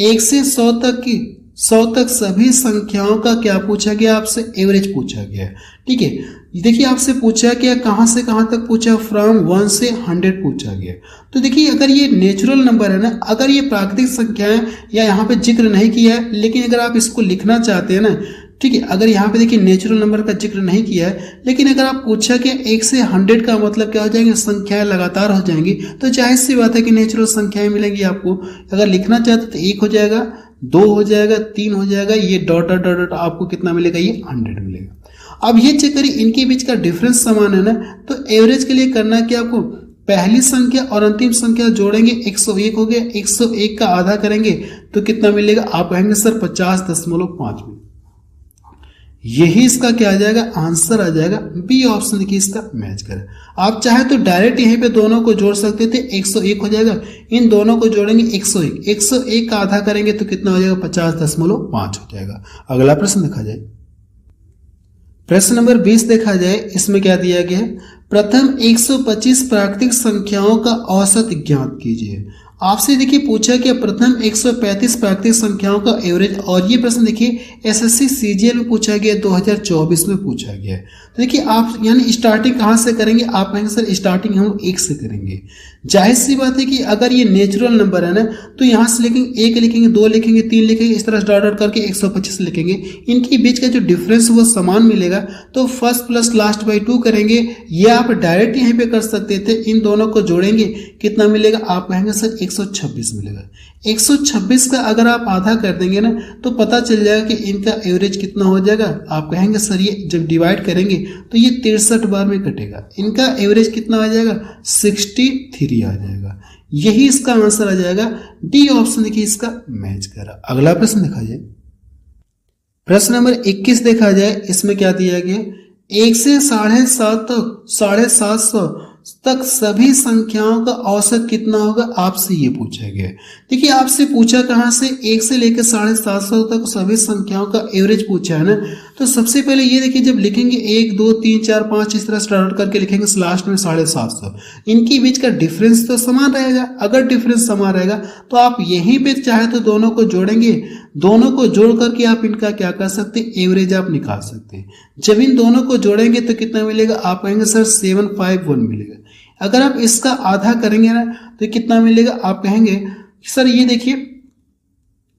1 से 100 तक सभी संख्याओं का क्या पूछा गया, आपसे एवरेज पूछा गया। ठीक है, देखिए आपसे पूछा गया कहां से कहां तक पूछा, फ्रॉम 1 से 100 पूछा गया। तो देखिए अगर ये नेचुरल नंबर है ना, अगर ये प्राकृतिक संख्याएं या यहाँ पे जिक्र नहीं किया है, लेकिन अगर आप इसको लिखना चाहते हैं ना, ठीक है, अगर यहाँ पे देखिए नेचुरल नंबर का जिक्र नहीं किया है, लेकिन अगर आप पूछा कि 1 से 100 का मतलब क्या हो जाएंगे, संख्याएं लगातार हो जाएंगी, तो जाहिर सी बात है कि नेचुरल संख्याएं मिलेंगी आपको। अगर लिखना चाहते तो 1 हो जाएगा, 2 हो जाएगा, 3 हो जाएगा, ये डॉट डॉट डॉट डॉट आपको कितना मिलेगा, ये 100 मिलेगा। अब ये चेक करिए इनके बीच का डिफरेंस समान है ना, तो एवरेज के लिए करना है कि आपको पहली संख्या और अंतिम संख्या जोड़ेंगे, 101 हो गया, 101 का आधा करेंगे तो कितना मिलेगा, आप कहेंगे सर 50.5 में। यही इसका क्या आ जाएगा, आंसर आ जाएगा। बी ऑप्शन देखिए इसका मैच करे। आप चाहे तो डायरेक्ट यहीं पे दोनों को जोड़ सकते थे, 101 हो जाएगा। इन दोनों को जोड़ेंगे 101, 101 का आधा करेंगे तो कितना हो जाएगा, 50.5 हो जाएगा। अगला प्रश्न देखा जाए, प्रश्न नंबर 20 देखा जाए, इसमें क्या दिया गया है, प्रथम 125 प्राकृतिक संख्याओं का औसत ज्ञात कीजिए। आपसे देखिए पूछा कि प्रथम 135 प्राकृतिक संख्याओं का एवरेज, और ये प्रश्न देखिए एसएससी सीजीएल में पूछा गया, 2024 में पूछा गया है। तो देखिए आप यानी स्टार्टिंग कहाँ से करेंगे, आप कहेंगे सर स्टार्टिंग हम 1 से करेंगे। जाहिर सी बात है कि अगर ये नेचुरल नंबर है ना, तो यहाँ से लिखेंगे 1 लिखेंगे, 2 लिखेंगे, 3 लिखेंगे, इस तरह स्टार्ट आउट करके 125 लिखेंगे। इनके बीच का जो डिफरेंस वो समान मिलेगा, तो फर्स्ट प्लस लास्ट बाई 2 करेंगे। ये आप डायरेक्ट यहीं पे कर सकते थे, इन दोनों को जोड़ेंगे कितना मिलेगा, आप कहेंगे सर 126 मिलेगा। 126 का अगर आप आधा कर देंगे ना, तो पता चल जाएगा कि इनका एवरेज कितना हो जाएगा। आप कहेंगे सर ये जब डिवाइड करेंगे तो ये 63 बार में कटेगा, इनका एवरेज कितना आ जाएगा, 63 आ जाएगा। यही इसका आंसर आ जाएगा। डी ऑप्शन देखिए इसका मैच करा। अगला प्रश्न देखा जाए, प्रश्न नंबर 21 देखा जाए, इसमें क्या दिया गया, 1 से 750 तक सभी संख्याओं का औसत कितना होगा, आपसे ये पूछा गया है। देखिए आपसे पूछा कहाँ से, 1 से लेकर 750 तक सभी संख्याओं का एवरेज पूछा है ना। तो सबसे पहले ये देखिए, जब लिखेंगे 1 2 3 4 5 इस तरह स्टार्ट करके लिखेंगे, लास्ट में 750, इनके बीच का डिफरेंस तो समान रहेगा। अगर डिफरेंस समान रहेगा तो आप यहीं पे चाहे तो दोनों को जोड़ेंगे, दोनों को जोड़ करके आप इनका क्या कर सकते हैं, एवरेज आप निकाल सकते हैं। जब इन दोनों को जोड़ेंगे तो कितना मिलेगा, आप कहेंगे सर 751 मिलेगा। अगर आप इसका आधा करेंगे ना तो कितना मिलेगा, आप कहेंगे सर ये देखिए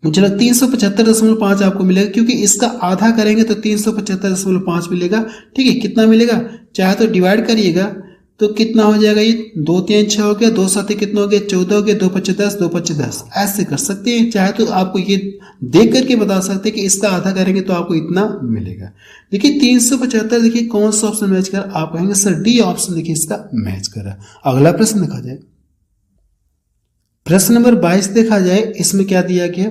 मुझे लगता 375.5 आपको मिलेगा, क्योंकि इसका आधा करेंगे तो 375.5 मिलेगा। ठीक है, कितना मिलेगा, चाहे तो डिवाइड करिएगा तो कितना हो जाएगा, ये 2 3 6 हो गया, 2 7 कितना हो गया, 14 हो गया, 2 5 10, 2 5 10, ऐसे कर सकते हैं। चाहे तो आपको ये देख करके बता सकते हैं कि इसका आधा करेंगे तो आपको इतना मिलेगा। देखिए 375 देखिए कौन सा ऑप्शन मैच करा, आप कहेंगे सर डी ऑप्शन देखिए इसका मैच करा। अगला प्रश्न देखा जाए, प्रश्न नंबर 22 देखा जाए, इसमें क्या दिया गया,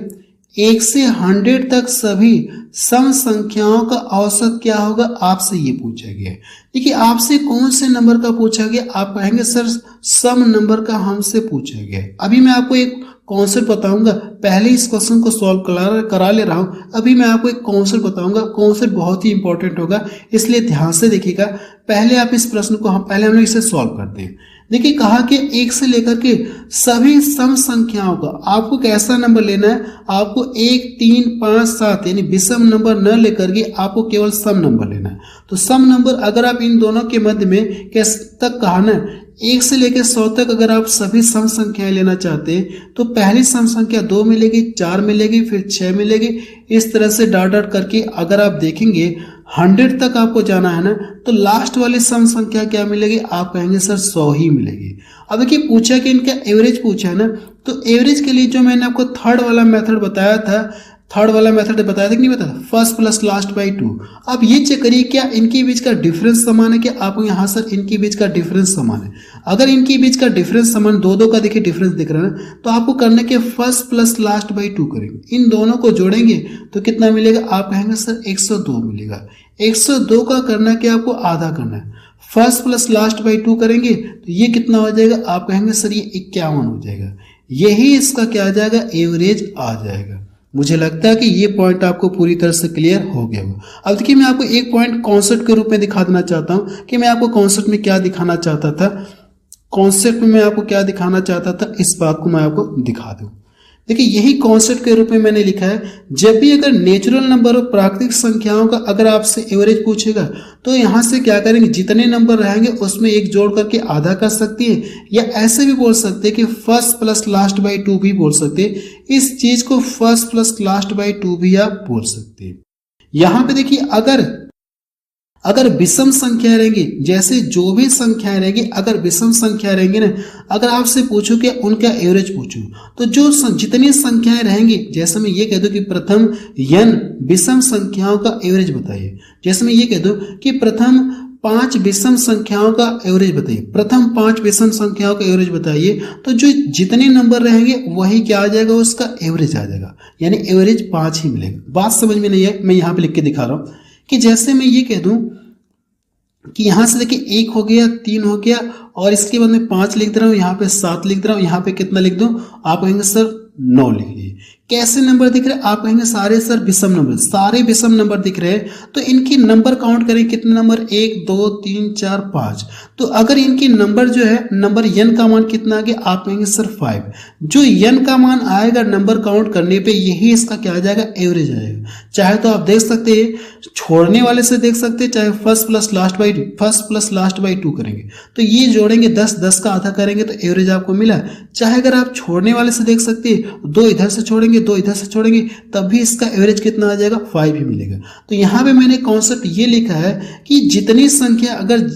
1 से 100 तक सभी सम संख्याओं का औसत क्या होगा, आपसे ये पूछा गया है। देखिए आपसे कौन से नंबर का पूछा गया, आप कहेंगे सर सम नंबर का हमसे पूछा गया है। अभी मैं आपको एक कॉन्सेप्ट बताऊंगा, पहले इस क्वेश्चन को सॉल्व करा ले रहा हूं, अभी मैं आपको एक कॉन्सेप्ट बताऊंगा। कॉन्सेप्ट बहुत ही इंपॉर्टेंट होगा, इसलिए ध्यान से देखिएगा। पहले आप इस प्रश्न को हम लोग इसे सॉल्व करते हैं। देखिए कहा कि 1 से लेकर के सभी सम संख्याओं का आपको कैसा नंबर लेना है, आपको 1 3 5 7 यानी विषम नंबर न लेकर के आपको केवल सम नंबर लेना है। तो सम नंबर अगर आप इन दोनों के मध्य में कैसे तक कहा ना, 1 से लेकर 100 तक अगर आप सभी सम संख्याएं लेना चाहते हैं तो पहली सम संख्या 2 मिलेगी, 4 मिलेगी, फिर 6 मिलेगी, इस तरह से डॉट डॉट करके अगर आप देखेंगे 100 तक आपको जाना है ना, तो लास्ट वाली सम संख्या क्या मिलेगी, आप कहेंगे सर 100 ही मिलेगी। अब देखिए पूछा कि इनका एवरेज पूछा है ना, तो एवरेज के लिए जो मैंने आपको थर्ड वाला मेथड बताया था कि नहीं बताया, फर्स्ट प्लस लास्ट बाई 2। अब ये चेक करिए क्या इनके बीच का डिफरेंस समान है, क्या आपको यहाँ सर इनके बीच का डिफरेंस समान है। अगर इनके बीच का डिफरेंस समान, दो का देखिए डिफरेंस दिख रहा है ना, तो आपको करना है कि फर्स्ट प्लस लास्ट बाई 2 करेंगे, इन दोनों को जोड़ेंगे तो कितना मिलेगा, आप कहेंगे सर 102 मिलेगा। 102 का करना कि आपको आधा करना है, फर्स्ट प्लस लास्ट बाई 2 करेंगे तो ये कितना हो जाएगा, आप कहेंगे सर ये 51 हो जाएगा। यही इसका क्या आ जाएगा, एवरेज आ जाएगा। मुझे लगता है कि ये पॉइंट आपको पूरी तरह से क्लियर हो गया होगा। अब देखिए मैं आपको एक पॉइंट कॉन्सेप्ट के रूप में दिखा देना चाहता हूं कि मैं आपको कॉन्सेप्ट में क्या दिखाना चाहता था। कॉन्सेप्ट में मैं आपको क्या दिखाना चाहता था, इस बात को मैं आपको दिखा दूं। देखिए यही कॉन्सेप्ट के रूप में मैंने लिखा है, जब भी अगर नेचुरल नंबर और प्राकृतिक संख्याओं का अगर आपसे एवरेज पूछेगा तो यहां से क्या करेंगे, जितने नंबर रहेंगे उसमें एक जोड़ करके आधा कर सकती है, या ऐसे भी बोल सकते हैं कि फर्स्ट प्लस लास्ट बाई 2 भी बोल सकते हैं। इस चीज को फर्स्ट प्लस लास्ट बाई 2 भी आप बोल सकते हैं। यहां पे देखिए अगर विषम संख्या रहेंगी, जैसे जो भी संख्या रहेंगी, अगर विषम संख्या रहेंगी ना, अगर आपसे पूछूं कि उनका एवरेज पूछूं, तो जो जितनी संख्याएं रहेंगी, जैसे मैं ये कह दूं कि प्रथम n विषम संख्याओं का एवरेज बताइए, जैसे मैं ये कह दूं कि प्रथम 5 विषम संख्याओं का एवरेज बताइए, प्रथम 5 विषम संख्याओं का एवरेज बताइए, तो जो जितने नंबर रहेंगे वही क्या आ जाएगा, उसका एवरेज आ जाएगा, यानी एवरेज 5 ही मिलेगा। बात समझ में नहीं है, मैं यहाँ पे लिख के दिखा रहा हूँ कि जैसे मैं ये कह दूं कि यहां से देखिए 1 हो गया, 3 हो गया और इसके बाद में 5 लिख दे रहा हूं, यहाँ पे 7 लिख दे रहा हूं, यहाँ पे कितना लिख दूं? आप कहेंगे सर 9 लिख लीजिए। कैसे नंबर दिख रहे हैं? आप कहेंगे सारे सर विषम नंबर, सारे विषम नंबर दिख रहे हैं। तो इनकी नंबर काउंट करें, कितने नंबर? 1 2 3 4 5। तो अगर इनकी नंबर जो है, नंबर n का मान कितना आ गया? आप कहेंगे सर 5। जो n का मान आएगा नंबर काउंट करने पे, यही इसका क्या आ जाएगा? एवरेज आएगा। चाहे तो आप देख सकते हैं, छोड़ने वाले से देख सकते हैं, चाहे फर्स्ट प्लस लास्ट बाई 2 करेंगे तो ये जोड़ेंगे 10, 10 का आधा करेंगे तो एवरेज आपको मिला। चाहे अगर आप छोड़ने वाले से देख सकते हैं, 2 इधर से छोड़ेंगे, 2 इधर से छोड़ेंगे, तब भी इसका एवरेज कितना आ जाएगा? 5 ही मिलेगा। तो यहाँ पे मैंने कॉन्सेप्ट ये लिखा है कि जितनी संख्या, अगर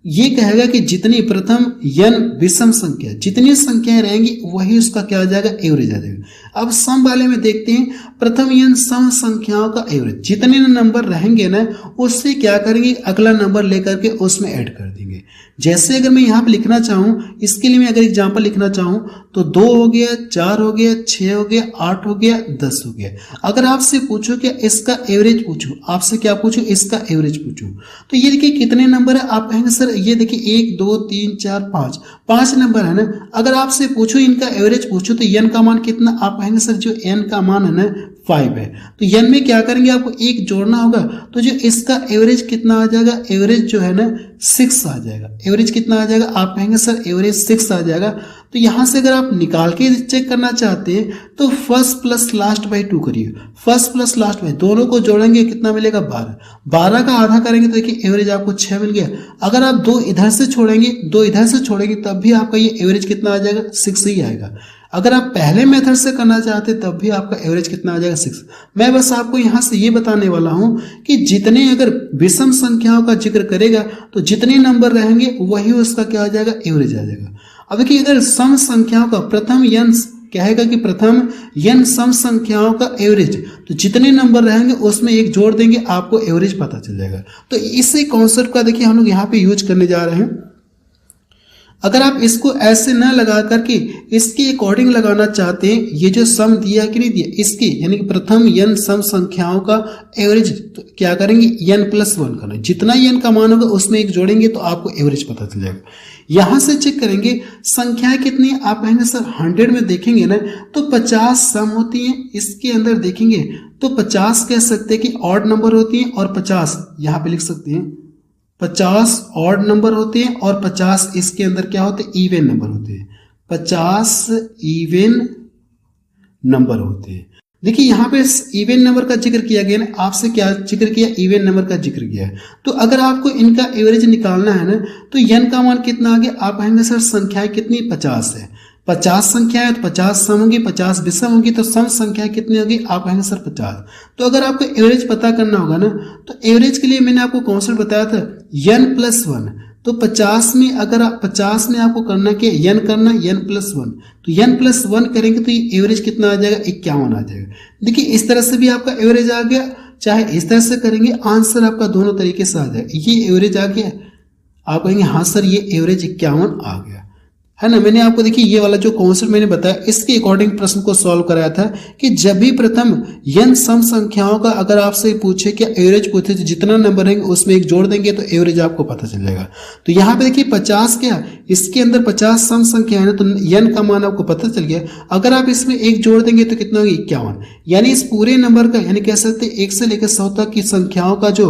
ये कहेगा कि जितनी प्रथम n विषम संख्या, जितनी संख्याएं रहेंगी वही उसका क्या आ जाएगा? एवरेज आ जाएगा। अब सम वाले में देखते हैं, प्रथम n सम संख्याओं का एवरेज, जितने नंबर रहेंगे ना उससे क्या करेंगे? अगला नंबर लेकर के उसमें ऐड कर देंगे। जैसे अगर मैं यहाँ पे लिखना चाहूँ, इसके लिए मैं अगर एग्जाम्पल लिखना चाहूँ तो 2 हो गया, 4 हो गया, 6 हो गया, 8 हो गया, 10 हो गया। अगर आपसे पूछो क्या इसका एवरेज पूछूं, आपसे क्या पूछूं? इसका एवरेज पूछूं, तो ये देखिए कितने नंबर है? आप कहेंगे सर ये देखिए 1 2 3 4 5, 5 नंबर है ना। अगर आपसे पूछो इनका एवरेज पूछो तो n का मान कितना? आप कहेंगे सर जो n का मान है ना 5 है। तो n में क्या करेंगे? आपको 1 जोड़ना होगा, तो जो इसका एवरेज कितना आ जाएगा? एवरेज जो है ना 6 आ जाएगा। एवरेज कितना आ जाएगा? आप कहेंगे सर एवरेज 6 आ जाएगा। तो यहां से अगर आप निकाल के चेक करना चाहते हैं तो फर्स्ट प्लस लास्ट बाई 2 करिए। फर्स्ट प्लस लास्ट बाई, दोनों को जोड़ेंगे कितना मिलेगा? 12। 12 का आधा करेंगे तो देखिए एवरेज आपको 6 मिल गया। अगर आप 2 इधर से छोड़ेंगे, 2 इधर से छोड़ेंगे, तब भी आपका ये एवरेज कितना आ जाएगा? 6 ही आएगा। अगर आप पहले मेथड से करना चाहते तब भी आपका एवरेज कितना आ जाएगा? 6। मैं बस आपको यहां से ये बताने वाला हूं कि जितने अगर विषम संख्याओं का जिक्र करेगा तो जितने नंबर रहेंगे वही उसका क्या आ जाएगा? एवरेज आ जाएगा। अब देखिए अगर सम संख्याओं का प्रथम n कहेगा कि प्रथम n सम संख्याओं का एवरेज, तो जितने नंबर रहेंगे उसमें एक जोड़ देंगे, आपको एवरेज पता चल जाएगा। तो इसी कॉन्सेप्ट का देखिए हम लोग यहाँ पे यूज करने जा रहे हैं। अगर आप इसको ऐसे न लगा करके इसके अकॉर्डिंग लगाना चाहते हैं, ये जो सम दिया कि नहीं दिया इसकी, यानी कि प्रथम n सम संख्याओं का एवरेज, तो क्या करेंगे? n प्लस 1 करना, जितना n का मान होगा उसमें एक जोड़ेंगे तो आपको एवरेज पता चल जाएगा। यहां से चेक करेंगे संख्याएं कितनी है? आप कहेंगे सर 100 में देखेंगे ना तो 50 सम होती हैं। इसके अंदर देखेंगे तो 50 कह सकते हैं कि ऑड नंबर होती हैं और 50 यहाँ पे लिख सकते हैं 50 ऑड नंबर होते हैं और 50 इसके अंदर क्या होते हैं? इवन नंबर होते हैं। 50 इवन नंबर होते हैं। देखिए यहाँ पे इवन नंबर का जिक्र किया गया ना, आपसे क्या जिक्र किया? इवन नंबर का जिक्र किया है। तो अगर आपको इनका एवरेज निकालना है ना तो n का मान कितना आ गया? आप कहेंगे सर संख्याएं कितनी? 50 है। 50 संख्या है तो 50 सम होंगी, 50 विषम होंगी, तो सम संख्या कितनी होगी? आप कहेंगे सर 50। तो अगर आपको एवरेज पता करना होगा ना तो एवरेज के लिए मैंने आपको कॉन्सेप्ट बताया था n प्लस 1। तो 50 में अगर आप 50 में आपको करना क्या? n करना, n प्लस 1। तो n प्लस 1 करेंगे तो ये एवरेज कितना आ जाएगा? 51 आ जाएगा। देखिए इस तरह से भी आपका एवरेज आ गया, चाहे इस तरह से करेंगे, आंसर आपका दोनों तरीके से आ जाएगा। ये एवरेज आ गया, आप कहेंगे हाँ सर ये एवरेज 51 आ गया, है ना। मैंने आपको देखिए ये वाला जो कॉन्सेप्ट मैंने बताया इसके अकॉर्डिंग प्रश्न को सॉल्व कराया था कि जब भी प्रथम n सम संख्याओं का अगर आपसे पूछे कि एवरेज पूछे तो जितना नंबर रहेंगे उसमें एक जोड़ देंगे तो एवरेज आपको पता चल जाएगा। तो यहाँ पे देखिए 50 क्या, इसके अंदर 50 सम संख्या है ना, तो n का मान आपको पता चल गया। अगर आप इसमें एक जोड़ देंगे तो कितना होगी? 51। यानी इस पूरे नंबर का, यानी कह सकते 1 से लेकर 100 तक की संख्याओं का जो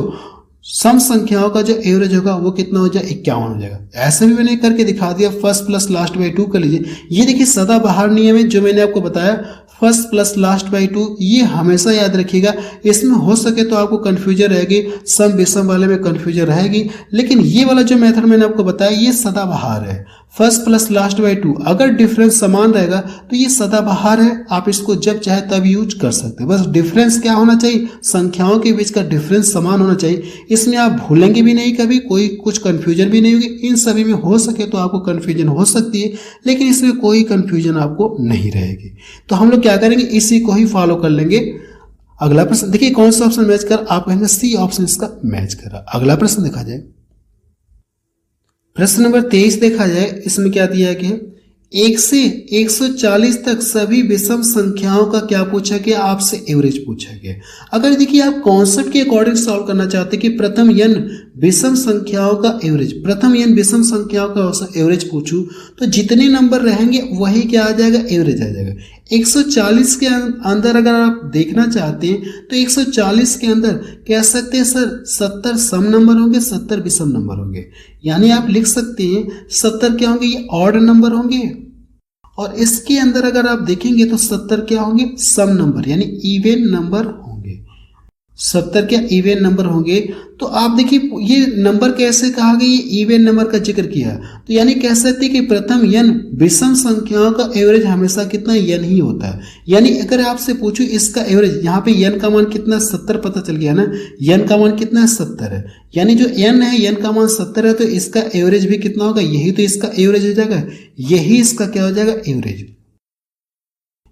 सम संख्याओं का जो एवरेज होगा वो कितना हो जाए? 51 हो जाएगा। ऐसे भी मैंने करके दिखा दिया। फर्स्ट प्लस लास्ट बाई 2 कर लीजिए। ये देखिए सदाबहार नियम है जो मैंने आपको बताया, फर्स्ट प्लस लास्ट बाई 2, ये हमेशा याद रखिएगा। इसमें हो सके तो आपको कंफ्यूजन रहेगी, सम विषम वाले में कंफ्यूजन रहेगी, लेकिन ये वाला जो मेथड मैंने आपको बताया ये सदाबहार है। फर्स्ट प्लस लास्ट बाई 2, अगर डिफरेंस समान रहेगा तो ये सदाबहार है, आप इसको जब चाहे तब यूज कर सकते हैं। बस डिफरेंस क्या होना चाहिए? संख्याओं के बीच का डिफरेंस समान होना चाहिए। इसमें आप भूलेंगे भी नहीं, कभी कोई कुछ कंफ्यूजन भी नहीं होगी। इन सभी में हो सके तो आपको कंफ्यूजन हो सकती है, लेकिन इसमें कोई कंफ्यूजन आपको नहीं रहेगी। तो हम लोग क्या करेंगे? इसी को ही फॉलो कर लेंगे। अगला प्रश्न देखिए कौन सा ऑप्शन मैच कर, आप कहेंगे सी ऑप्शन इसका मैच कर रहा। अगला प्रश्न देखा जाए, प्रश्न नंबर 23 देखा जाए, इसमें क्या दिया गया? 1 से 140 तक सभी विषम संख्याओं का क्या पूछा गया, आपसे एवरेज पूछा गया। अगर देखिए आप कॉन्सेप्ट के अकॉर्डिंग सॉल्व करना चाहते हैं कि प्रथम n विषम संख्याओं का एवरेज, प्रथम n विषम संख्याओं का एवरेज पूछूं तो जितने नंबर रहेंगे वही क्या आ जाएगा, एवरेज आ जाएगा। 140 के अंदर अगर आप देखना चाहते हैं तो 140 के अंदर कह सकते हैं सर 70 सम नंबर होंगे, 70 विषम नंबर होंगे। यानी आप लिख सकते हैं 70 क्या होंगे, ये ऑड नंबर होंगे, और इसके अंदर अगर आप देखेंगे तो 70 क्या होंगे, सम नंबर यानी इवन नंबर होंगे। 70 क्या इवन नंबर होंगे। तो आप देखिए ये नंबर कैसे कहा गया, ये इवन नंबर का जिक्र किया, तो यानी कह सकते हैं कि प्रथम n विषम संख्याओं का एवरेज हमेशा कितना, n ही होता है। यानी अगर आपसे पूछूं इसका एवरेज, यहाँ पे n का मान कितना, 70 पता चल गया ना, n का मान कितना है, 70 है। यानी जो n है, n का मान 70 है, तो इसका एवरेज भी कितना होगा, यही तो इसका एवरेज हो जाएगा, यही इसका क्या हो जाएगा, एवरेज,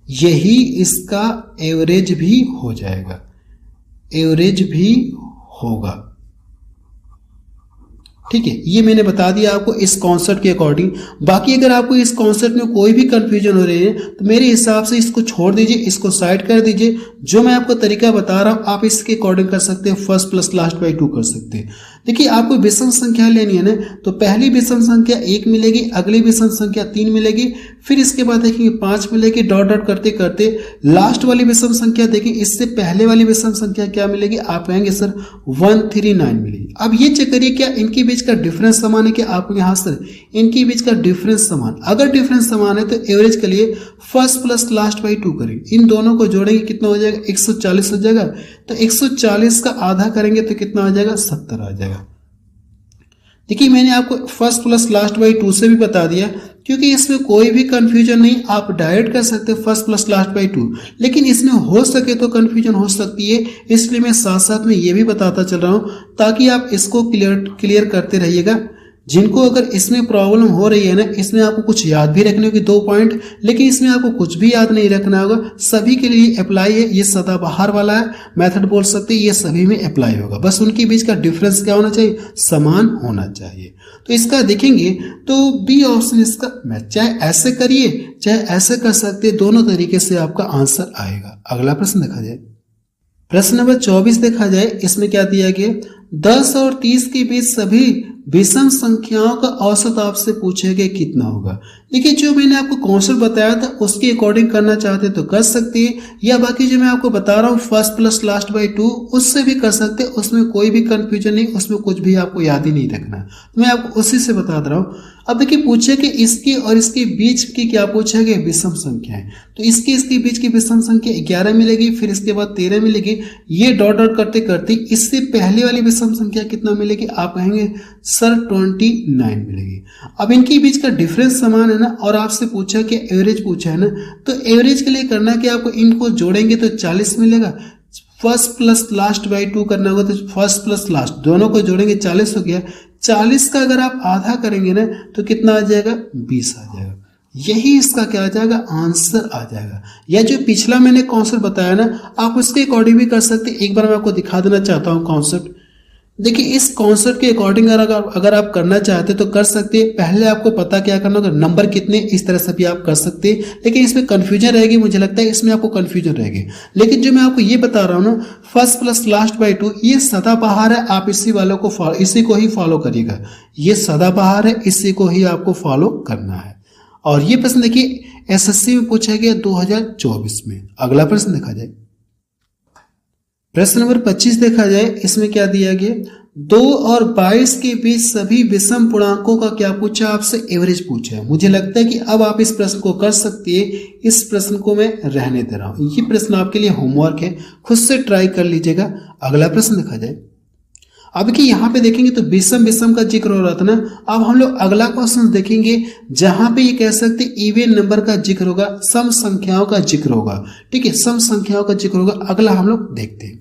यही इसका एवरेज भी हो जाएगा, एवरेज भी होगा। ठीक है, ये मैंने बता दिया आपको इस कॉन्सेप्ट के अकॉर्डिंग। बाकी अगर आपको इस कॉन्सेप्ट में कोई भी कंफ्यूजन हो रही है तो मेरे हिसाब से इसको छोड़ दीजिए, इसको साइड कर दीजिए। जो मैं आपको तरीका बता रहा हूं आप इसके अकॉर्डिंग कर सकते हैं, फर्स्ट प्लस लास्ट बाई 2 कर सकते हैं। देखिए आपको विषम संख्या लेनी है ना, तो पहली विषम संख्या 1 मिलेगी, अगली विषम संख्या 3 मिलेगी, फिर इसके बाद देखेंगे 5 मिलेगी, डॉट डॉट करते करते लास्ट वाली विषम संख्या देखें, इससे पहले वाली विषम संख्या क्या मिलेगी, आप कहेंगे सर 139 मिलेगी। अब ये चेक करिए क्या इनके बीच का डिफरेंस समान है, कि आपको यहाँ सर इनके बीच का डिफरेंस समान, अगर डिफरेंस समान है तो एवरेज के लिए फर्स्ट प्लस लास्ट बाई 2 करेंगे, इन दोनों को जोड़ेंगे कितना हो जाएगा, 140 हो जाएगा। तो 140 का आधा करेंगे तो कितना हो जाएगा, 70 आ जाएगा। देखिए मैंने आपको फर्स्ट प्लस लास्ट बाई 2 से भी बता दिया, क्योंकि इसमें कोई भी कंफ्यूजन नहीं, आप डायरेक्ट कर सकते हैं फर्स्ट प्लस लास्ट बाई 2, लेकिन इसमें हो सके तो कंफ्यूजन हो सकती है, इसलिए मैं साथ साथ में ये भी बताता चल रहा हूं ताकि आप इसको क्लियर करते रहिएगा। जिनको अगर इसमें प्रॉब्लम हो रही है ना, इसमें आपको कुछ याद भी रखने होगी 2 पॉइंट, लेकिन इसमें आपको कुछ भी याद नहीं रखना होगा, सभी के लिए अप्लाई है, ये सदाबहार वाला है मेथड बोल सकते हैं, ये सभी में अप्लाई होगा। बस उनके बीच का डिफरेंस क्या होना चाहिए, समान होना चाहिए। तो इसका देखेंगे तो बी ऑप्शन इसका मैच, चाहे ऐसे करिए चाहे ऐसे कर सकते हैं, दोनों तरीके से आपका आंसर आएगा। अगला प्रश्न देखा जाए, प्रश्न नंबर 24 देखा जाए, इसमें क्या दिया गया, 10 और 30 के बीच सभी विषम संख्याओं का औसत आपसे पूछेगा कितना होगा। देखिए जो मैंने आपको कॉन्सेप्ट बताया था उसके अकॉर्डिंग करना चाहते तो कर सकते हैं, या बाकी जो मैं आपको बता रहा हूँ फर्स्ट प्लस लास्ट बाई 2 उससे भी कर सकते हैं, उसमें कोई भी कंफ्यूजन नहीं, उसमें कुछ भी आपको याद ही नहीं रखना, तो मैं आपको उसी से बता रहा हूँ। अब देखिए पूछे कि इसके और इसके बीच की क्या पूछा गया, विषम संख्या है, तो इसके बीच की विषम संख्या 11 मिलेगी, फिर इसके बाद 13 मिलेगी, ये डॉट डॉट करते करते इससे पहले वाली विषम संख्या कितना मिलेगी, आप कहेंगे सर 29 मिलेगी। अब इनके बीच का डिफरेंस समान है ना, और आपसे पूछा कि एवरेज पूछा है ना, तो एवरेज के लिए करना कि आपको इनको जोड़ेंगे तो 40 मिलेगा, फर्स्ट प्लस लास्ट बाई 2 करना होगा तो फर्स्ट प्लस लास्ट दोनों को जोड़ेंगे 40 हो गया, 40 का अगर आप आधा करेंगे ना तो कितना आ जाएगा, 20 आ जाएगा, यही इसका क्या आ जाएगा, आंसर आ जाएगा। या जो पिछला मैंने कॉन्सेप्ट बताया ना आप उसके अकॉर्डिंग भी कर सकते, एक बार मैं आपको दिखा देना चाहता हूँ कॉन्सेप्ट। देखिए इस कॉन्सेप्ट के अकॉर्डिंग अगर आप करना चाहते तो कर सकते हैं, पहले आपको पता क्या करना होगा, नंबर कितने, इस तरह से भी आप कर सकते हैं, लेकिन इसमें कंफ्यूजन रहेगी, मुझे लगता है इसमें आपको कंफ्यूजन रहेगी। लेकिन जो मैं आपको ये बता रहा हूँ ना फर्स्ट प्लस लास्ट बाई 2 ये सदाबहार है, आप इसी को ही फॉलो करिएगा, ये सदाबहार है, इसी को ही आपको फॉलो करना है। और ये प्रश्न देखिए एसएससी में पूछा गया 2024 में। अगला प्रश्न देखा जाए, प्रश्न नंबर 25 देखा जाए, इसमें क्या दिया गया, 2 और 22 के बीच सभी विषम पूर्णांकों का क्या पूछा, आपसे एवरेज पूछा है। मुझे लगता है कि अब आप इस प्रश्न को कर सकती है, इस प्रश्न को मैं रहने दे रहा हूं, ये प्रश्न आपके लिए होमवर्क है, खुद से ट्राई कर लीजिएगा। अगला प्रश्न देखा जाए, अब कि यहाँ पे देखेंगे तो विषम का जिक्र हो रहा था ना, अब हम लोग अगला क्वेश्चन देखेंगे जहां पे ये कह सकते इवन नंबर का जिक्र होगा, सम संख्याओं का जिक्र होगा। ठीक है, सम संख्याओं का जिक्र होगा, अगला हम लोग देखते हैं।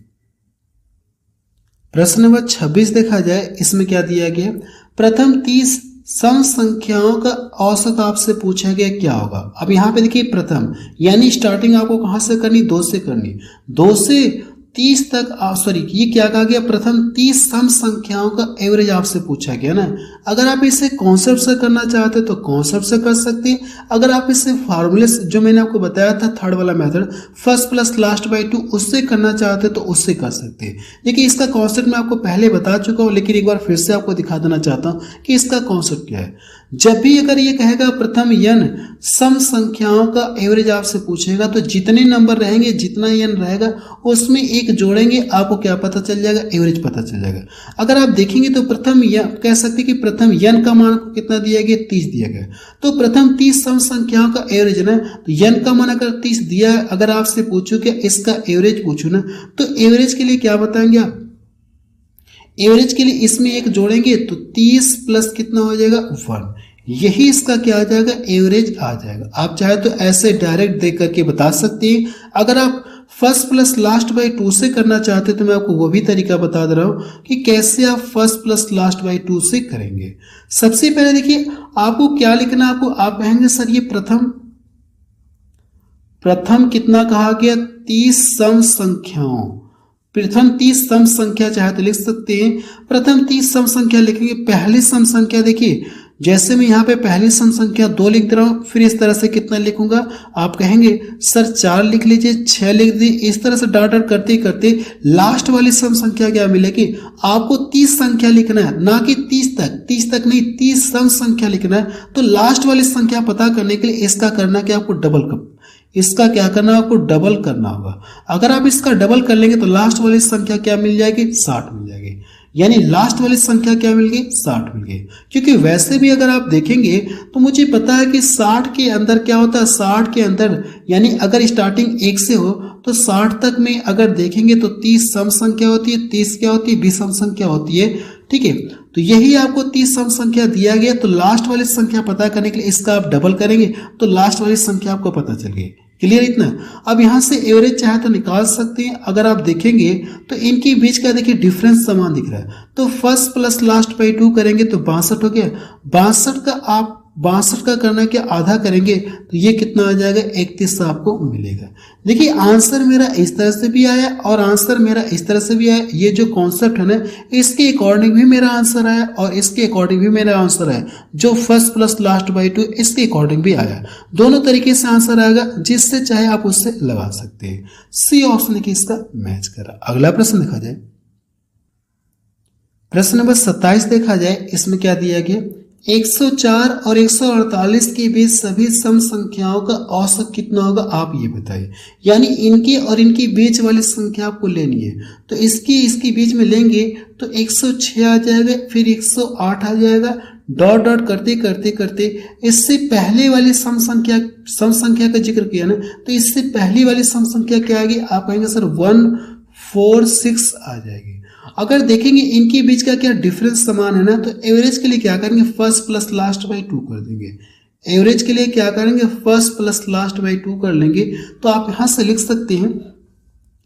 प्रश्न नंबर 26 देखा जाए, इसमें क्या दिया गया, प्रथम 30 सम संख्याओं का औसत आपसे पूछा गया क्या होगा। अब यहाँ पे देखिए प्रथम यानी स्टार्टिंग आपको कहां से करनी, 2 से करनी, 2 से 30 तक, सॉरी ये क्या कहा गया, प्रथम 30 सम संख्याओं का एवरेज आपसे पूछा गया ना। अगर आप इसे कॉन्सेप्ट से करना चाहते हैं तो कॉन्सेप्ट से कर सकते हैं। अगर आप इसे फार्मूले जो मैंने आपको बताया था थर्ड वाला method first plus last by two उससे करना चाहते हैं तो उससे कर सकते हैं। देखिए इसका कॉन्सेप्ट मैं आपको पहले बता चुका हूँ, लेकिन एक बार फिर से आपको दिखा देना चाहता हूँ कि इसका कॉन्सेप्ट क्या है। जब भी अगर ये कहेगा प्रथम n सम संख्याओं का एवरेज आपसे पूछेगा तो जितने नंबर रहेंगे जितना n रहेगा उसमें एक जोड़ेंगे, आपको क्या पता चल जाएगा, एवरेज पता चल जाएगा। अगर आप देखेंगे तो प्रथम कह सकते कि प्रथम n का मान आपको कितना दिया गया, 30 दिया गया। तो प्रथम 30 सम संख्याओं का एवरेज है ना, तो n का मान अगर 30 दिया है, अगर आपसे पूछूं कि इसका एवरेज पूछूं ना, तो एवरेज के लिए क्या बताएंगे आप, एवरेज के लिए इसमें एक जोड़ेंगे तो 30 प्लस कितना हो जाएगा 1, यही इसका क्या आ जाएगा, एवरेज आ जाएगा। आप चाहे तो ऐसे डायरेक्ट देख करके बता सकते हैं। अगर आप first plus last by two से करना चाहते हैं तो मैं आपको वो भी तरीका बता दे रहा हूं कि कैसे आप first plus last by two से करेंगे। सबसे पहले देखिए आपको क्या लिखना है, आपको आप कहेंगे सर ये प्रथम कितना कहा गया, 30 सम संख्याओं, प्रथम 30 सम संख्या चाहे तो लिख सकते हैं। प्रथम 30 सम संख्या लिखेंगे, पहली सम संख्या देखिए जैसे मैं यहाँ पे पहली सम संख्या 2 लिख दे रहा हूँ, फिर इस तरह से कितना लिखूंगा, आप कहेंगे सर 4 लिख लीजिए, 6 लिख दीजिए, इस तरह से डॉट डॉट करते करते लास्ट वाली सम संख्या क्या मिलेगी, आपको 30 संख्या लिखना है, ना कि 30 तक नहीं, 30 सम संख्या लिखना है। तो लास्ट वाली संख्या पता करने के लिए इसका करना क्या, आपको इसका क्या करना है, आपको डबल करना होगा। अगर आप इसका डबल कर लेंगे तो लास्ट वाली संख्या क्या मिल जाएगी, 60 मिल जाएगी। यानी लास्ट वाली संख्या क्या मिल गई, 60 मिल गई। क्योंकि वैसे भी अगर आप देखेंगे तो मुझे पता है कि 60 के अंदर क्या होता है, 60 के अंदर यानी अगर स्टार्टिंग 1 से हो तो 60 तक में अगर देखेंगे तो 30 सम संख्या होती है, 30 क्या होती है, विषम संख्या होती है। ठीक है, तो यही आपको 30 सम संख्या दिया गया, तो लास्ट वाली संख्या पता करने के लिए इसका आप डबल करेंगे तो लास्ट वाली संख्या आपको पता चल गई। क्लियर इतना। अब यहाँ से एवरेज चाहे तो निकाल सकते हैं। अगर आप देखेंगे तो इनके बीच का देखिए डिफरेंस समान दिख रहा है, तो फर्स्ट प्लस लास्ट बाई 2 करेंगे तो 62 हो गया। 62 का करना क्या, आधा करेंगे तो ये कितना आ जाएगा, 31 आपको मिलेगा। देखिए आंसर मेरा इस तरह से भी आया और आंसर मेरा इस तरह से भी आया। ये जो कॉन्सेप्ट है ना, इसके अकॉर्डिंग भी मेरा आंसर आया और इसके अकॉर्डिंग भी मेरा आंसर आया। जो फर्स्ट प्लस लास्ट बाई 2 इसके अकॉर्डिंग भी आया। दोनों तरीके से आंसर आएगा, जिससे चाहे आप उससे लगा सकते हैं। सी ऑप्शन की इसका मैच करा। अगला प्रश्न देखा जाए, प्रश्न नंबर 27 देखा जाए, इसमें क्या दिया गया, 104 और 148 के बीच सभी सम संख्याओं का औसत कितना होगा, आप ये बताइए। यानी इनके और इनके बीच वाली संख्या आपको लेनी है, तो इसके बीच में लेंगे तो 106 आ जाएगा, फिर 108 आ जाएगा, डॉट डॉट करते करते करते इससे पहले वाली सम संख्या का जिक्र किया ना, तो इससे पहली वाली सम संख्या क्या आएगी, आप कहेंगे सर 146 आ जाएगी। अगर देखेंगे इनके बीच का क्या डिफरेंस समान है ना, तो एवरेज के लिए क्या करेंगे, फर्स्ट प्लस लास्ट बाई 2 कर देंगे। एवरेज के लिए क्या करेंगे, फर्स्ट प्लस लास्ट बाई 2 कर लेंगे। तो आप यहां से लिख सकते हैं,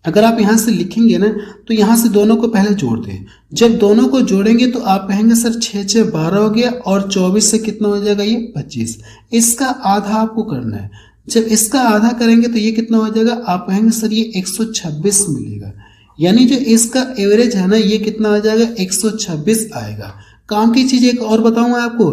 अगर आप यहां से लिखेंगे ना तो यहां से दोनों को पहले जोड़ दें। जब दोनों को जोड़ेंगे तो आप कहेंगे सर 6 6 12 हो गया और 24 से कितना हो जाएगा, ये 25। इसका आधा आपको करना है। जब इसका आधा करेंगे तो ये कितना हो जाएगा, आप कहेंगे सर ये 126 मिलेगा। यानी जो इसका एवरेज है ना, ये कितना आ जाएगा, 126 आएगा। काम की चीज एक और बताऊंगा आपको,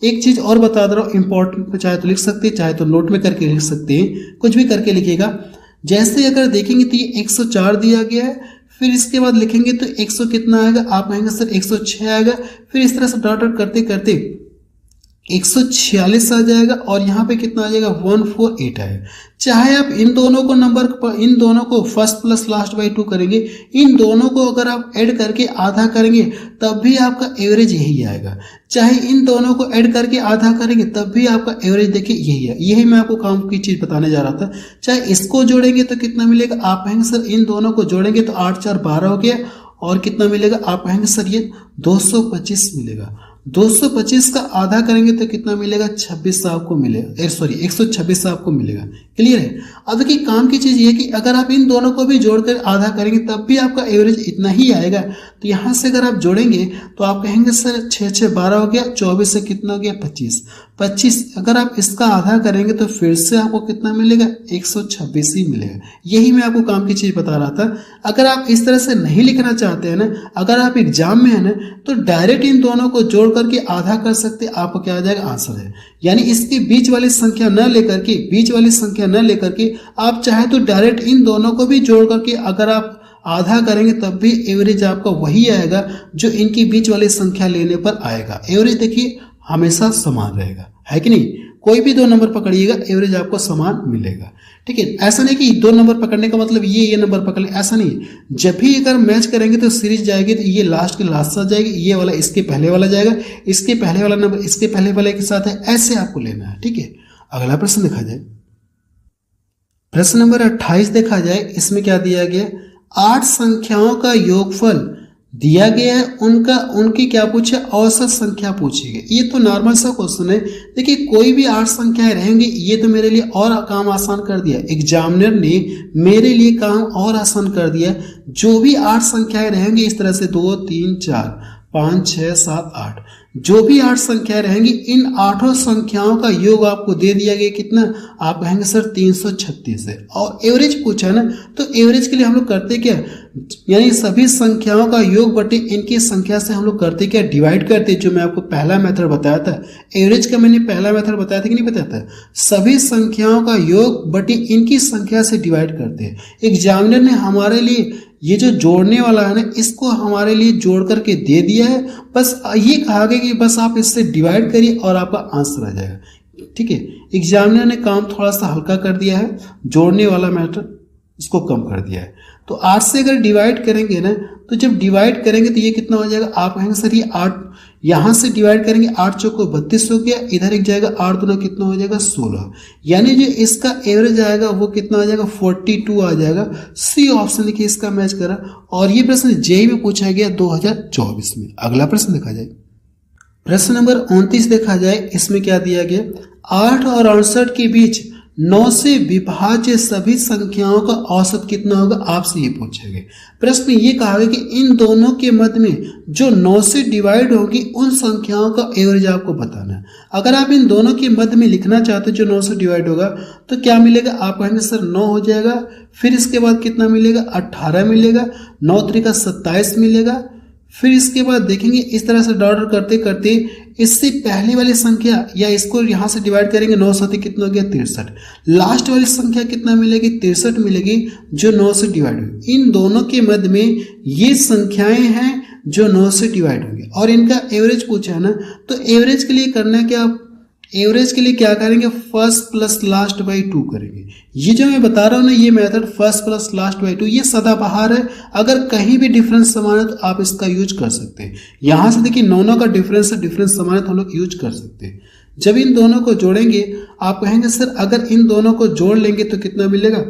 एक चीज और बता दे रहा हूँ इंपॉर्टेंट, चाहे तो लिख सकते हैं, चाहे तो नोट में करके लिख सकते हैं, कुछ भी करके लिखिएगा। जैसे अगर देखेंगे तो ये 104 दिया गया है, फिर इसके बाद लिखेंगे तो 100 कितना आएगा, आप कहेंगे सर 106 आएगा, फिर इस तरह से डॉट डॉट करते करते 146 आ जाएगा और यहाँ पे कितना आ जाएगा, 148 आएगा। चाहे आप इन दोनों को फर्स्ट प्लस लास्ट बाई 2 करेंगे, इन दोनों को अगर आप ऐड करके आधा करेंगे तब भी आपका एवरेज यही आएगा। चाहे इन दोनों को ऐड करके आधा करेंगे तब भी आपका एवरेज देखिए यही है। यही मैं आपको काम की चीज बताने जा रहा था। चाहे इसको जोड़ेंगे तो कितना मिलेगा, आप कहेंगे सर इन दोनों को जोड़ेंगे तो 8 4 12 हो गया और कितना मिलेगा, आप कहेंगे सर ये 225 मिलेगा। 225 का आधा करेंगे तो कितना मिलेगा, 26 आपको मिलेगा, 126 आपको मिलेगा। क्लियर है। अब देखिए काम की चीज ये कि अगर आप इन दोनों को भी जोड़कर आधा करेंगे तब भी आपका एवरेज इतना ही आएगा। तो यहाँ से अगर आप जोड़ेंगे तो आप कहेंगे सर 6 6 12 हो गया, 24 से कितना हो गया, 25। अगर आप इसका आधा करेंगे तो फिर से आपको कितना मिलेगा, 126 ही मिलेगा। यही मैं आपको काम की चीज बता रहा था। अगर आप इस तरह से नहीं लिखना चाहते हैं ना, अगर आप एग्जाम में है ना, तो डायरेक्ट इन दोनों को जोड़ करके आधा कर सकते, आपको क्या आ जाएगा आंसर है। यानी इसके बीच वाली संख्या न लेकर के आप चाहे तो डायरेक्ट इन दोनों को भी जोड़ करके अगर आप आधा करेंगे तब भी एवरेज आपका वही आएगा जो इनकी बीच वाली संख्या लेने पर आएगा। एवरेज देखिए हमेशा समान रहेगा, है कि नहीं। कोई भी 2 नंबर पकड़िएगा एवरेज आपको समान मिलेगा, ठीक है। ऐसा नहीं कि 2 नंबर पकड़ने का मतलब ये नंबर पकड़ ले, ऐसा नहीं। जब भी अगर मैच करेंगे तो सीरीज जाएगी तो ये लास्ट के लास्ट साथ जाएगी, ये वाला इसके पहले वाला जाएगा, इसके पहले वाला नंबर इसके पहले वाले के साथ है, ऐसे आपको लेना है, ठीक है। अगला प्रश्न देखा जाए, प्रश्न नंबर 28 देखा जाए। इसमें क्या दिया गया, 8 संख्याओं का योगफल दिया गया है, उनकी क्या पूछे, औसत संख्या पूछी गई। ये तो नॉर्मल सा क्वेश्चन है। देखिए कोई भी 8 संख्याएं रहेंगी, ये तो मेरे लिए और काम आसान कर दिया, एग्जामिनर ने मेरे लिए काम और आसान कर दिया। जो भी 8 संख्याएं रहेंगी इस तरह से 2 3 4 5 6 7 8, जो भी 8 संख्याएं रहेंगी इन 8 संख्याओं का योग आपको दे दिया गया कितना, आप कहेंगे सर 336 है। और एवरेज पूछा है ना, तो एवरेज के लिए हम लोग करते क्या, यानी सभी संख्याओं का योग बटे इनकी संख्या से हम लोग करते क्या, डिवाइड करते। जो मैं आपको पहला मेथड बताया था एवरेज का, मैंने पहला मेथड बताया था कि नहीं बताया था, सभी संख्याओं का योग बटे इनकी संख्या से डिवाइड करते। एग्जामिनर ने हमारे लिए ये जो जोड़ने वाला है ना, इसको हमारे लिए जोड़ करके दे दिया है। बस ये कहा गया कि बस आप इससे डिवाइड करिए और आपका आंसर आ जाएगा, ठीक है। एग्जामिनर ने काम थोड़ा सा हल्का कर दिया है, जोड़ने वाला मैटर इसको कम कर दिया है। तो 8 से अगर डिवाइड करेंगे ना, तो जब डिवाइड करेंगे तो ये कितना हो जाएगा, आप कहेंगे सर ये 8, यहां से डिवाइड करेंगे 8 चौको 32 हो गया, इधर एक जाएगा 8 दूना कितना हो जाएगा 16, यानी जो इसका एवरेज आएगा वो कितना आ जाएगा 42 आ जाएगा। सी ऑप्शन देखिए इसका मैच करा। और ये प्रश्न जेईई में पूछा गया 2024 में। अगला प्रश्न देखा जाए, प्रश्न नंबर 29 देखा जाए। इसमें क्या दिया गया, 8 और 68 के बीच 9 से विभाज्य सभी संख्याओं का औसत कितना होगा, आपसे ये पूछा गया। प्रश्न ये कहा गया कि इन दोनों के मध्य में जो 9 से डिवाइड होगी उन संख्याओं का एवरेज आपको बताना है। अगर आप इन दोनों के मध्य में लिखना चाहते हो जो 9 से डिवाइड होगा तो क्या मिलेगा, आप कहेंगे सर 9 हो जाएगा, फिर इसके बाद कितना मिलेगा 18 मिलेगा, 9 त्रिका 27 मिलेगा, फिर इसके बाद देखेंगे इस तरह से डॉट करते करते इससे पहले वाली संख्या या इसको यहां से डिवाइड करेंगे, 9 से कितना हो गया 63, लास्ट वाली संख्या कितना मिलेगी 63 मिलेगी जो 9 से डिवाइड होगी। इन दोनों के मध्य में ये संख्याएं हैं जो 9 से डिवाइड होंगे और इनका एवरेज पूछा है ना, तो एवरेज के लिए करना क्या, एवरेज के लिए क्या करेंगे, फर्स्ट प्लस लास्ट बाई 2 करेंगे। ये जो मैं बता रहा हूं ना, ये method first plus last by 2 ये सदाबहार है। अगर कहीं भी डिफरेंस समान है तो आप इसका यूज कर सकते हैं। यहां से देखिए दोनों का डिफरेंस समान है तो हम लोग यूज कर सकते हैं। जब इन दोनों को जोड़ेंगे आप कहेंगे सर अगर इन दोनों को जोड़ लेंगे तो कितना मिलेगा,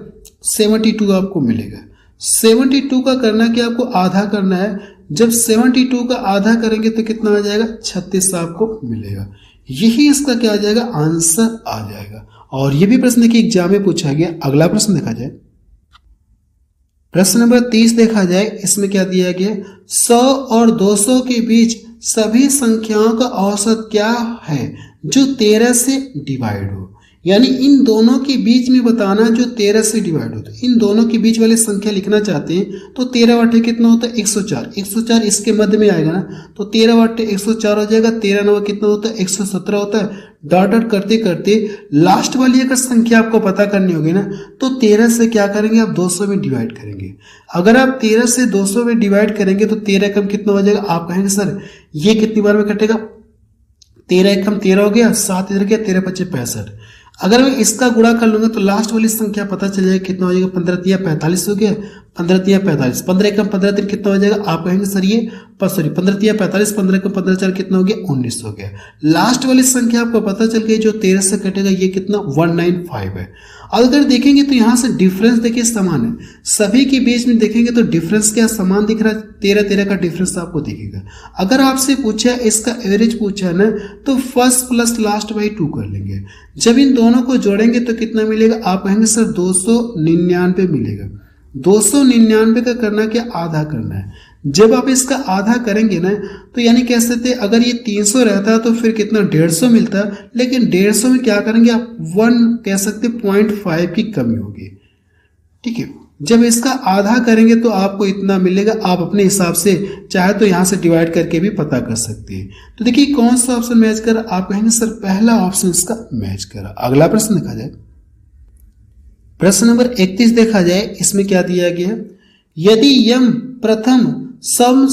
72 आपको मिलेगा। 72 का करना कि आपको आधा करना है। जब 72 का आधा करेंगे तो कितना आ जाएगा, 36 आपको मिलेगा। यही इसका क्या आ जाएगा, आंसर आ जाएगा। और ये भी प्रश्न देखिए एग्जाम में पूछा गया। अगला प्रश्न देखा जाए, प्रश्न नंबर 30 देखा जाए। इसमें क्या दिया गया, 100 और 200 के बीच सभी संख्याओं का औसत क्या है जो 13 से डिवाइड हो। यानी इन दोनों के बीच में बताना जो 13 से डिवाइड होता है। इन दोनों के बीच वाली संख्या लिखना चाहते हैं तो 13 बटे कितना होता है 104, 104 इसके मध्य में आएगा ना, तो 13 बटे 104 हो जाएगा। 13 नवा कितना होता है 117 होता है। डॉट डॉट करते करते लास्ट वाली अगर संख्या आपको पता करनी होगी ना, तो 13 से क्या करेंगे आप 200 में डिवाइड करेंगे। अगर आप 13 से 200 में डिवाइड करेंगे तो 13 कम कितना हो जाएगा, आप कहेंगे सर ये कितनी बार में कटेगा, 13 कम 13 हो गया, 7 इधर गया, 13 पच्चे 65। अगर मैं इसका गुणा कर लूंगा तो लास्ट वाली संख्या पता चल जाएगा कितना हो जाएगा, 15 तिया 45 हो गया, 15 तिया 45, 15 कम 15 दिन कितना हो जाएगा, आप कहेंगे सर ये 15 तिया 45, 15 कम 15 4 कितना हो गया 19 हो गया। लास्ट वाली संख्या आपको पता चल गई जो 13 से कटेगा, ये कितना 195 है। अगर देखेंगे तो यहाँ से डिफरेंस देखिए समान है, सभी के बीच में देखेंगे तो डिफरेंस क्या समान दिख रहा है, 13 का डिफरेंस आपको दिखेगा। अगर आपसे पूछा इसका एवरेज पूछा है ना, तो फर्स्ट प्लस लास्ट बाई 2 कर लेंगे। जब इन दोनों को जोड़ेंगे तो कितना मिलेगा, आप कहेंगे सर 299 मिलेगा। 299 का करना क्या, आधा करना है। जब आप इसका आधा करेंगे ना, तो यानी कह सकते हैं अगर ये 300 रहता तो फिर कितना 150 मिलता, लेकिन 150 में क्या करेंगे आप 1 कह सकते 0.5 की कमी होगी। ठीक है, जब इसका आधा करेंगे तो आपको इतना मिलेगा। आप अपने हिसाब से चाहे तो यहाँ से डिवाइड करके भी पता कर सकते हैं। तो देखिए कौन सा ऑप्शन मैच कर रहा, आप कहेंगे सर पहला ऑप्शन इसका मैच कर रहा। अगला प्रश्न देखा जाए, प्रश्न नंबर 31 देखा जाए, इसमें क्या दिया गया है, यदि यम प्रथम सम,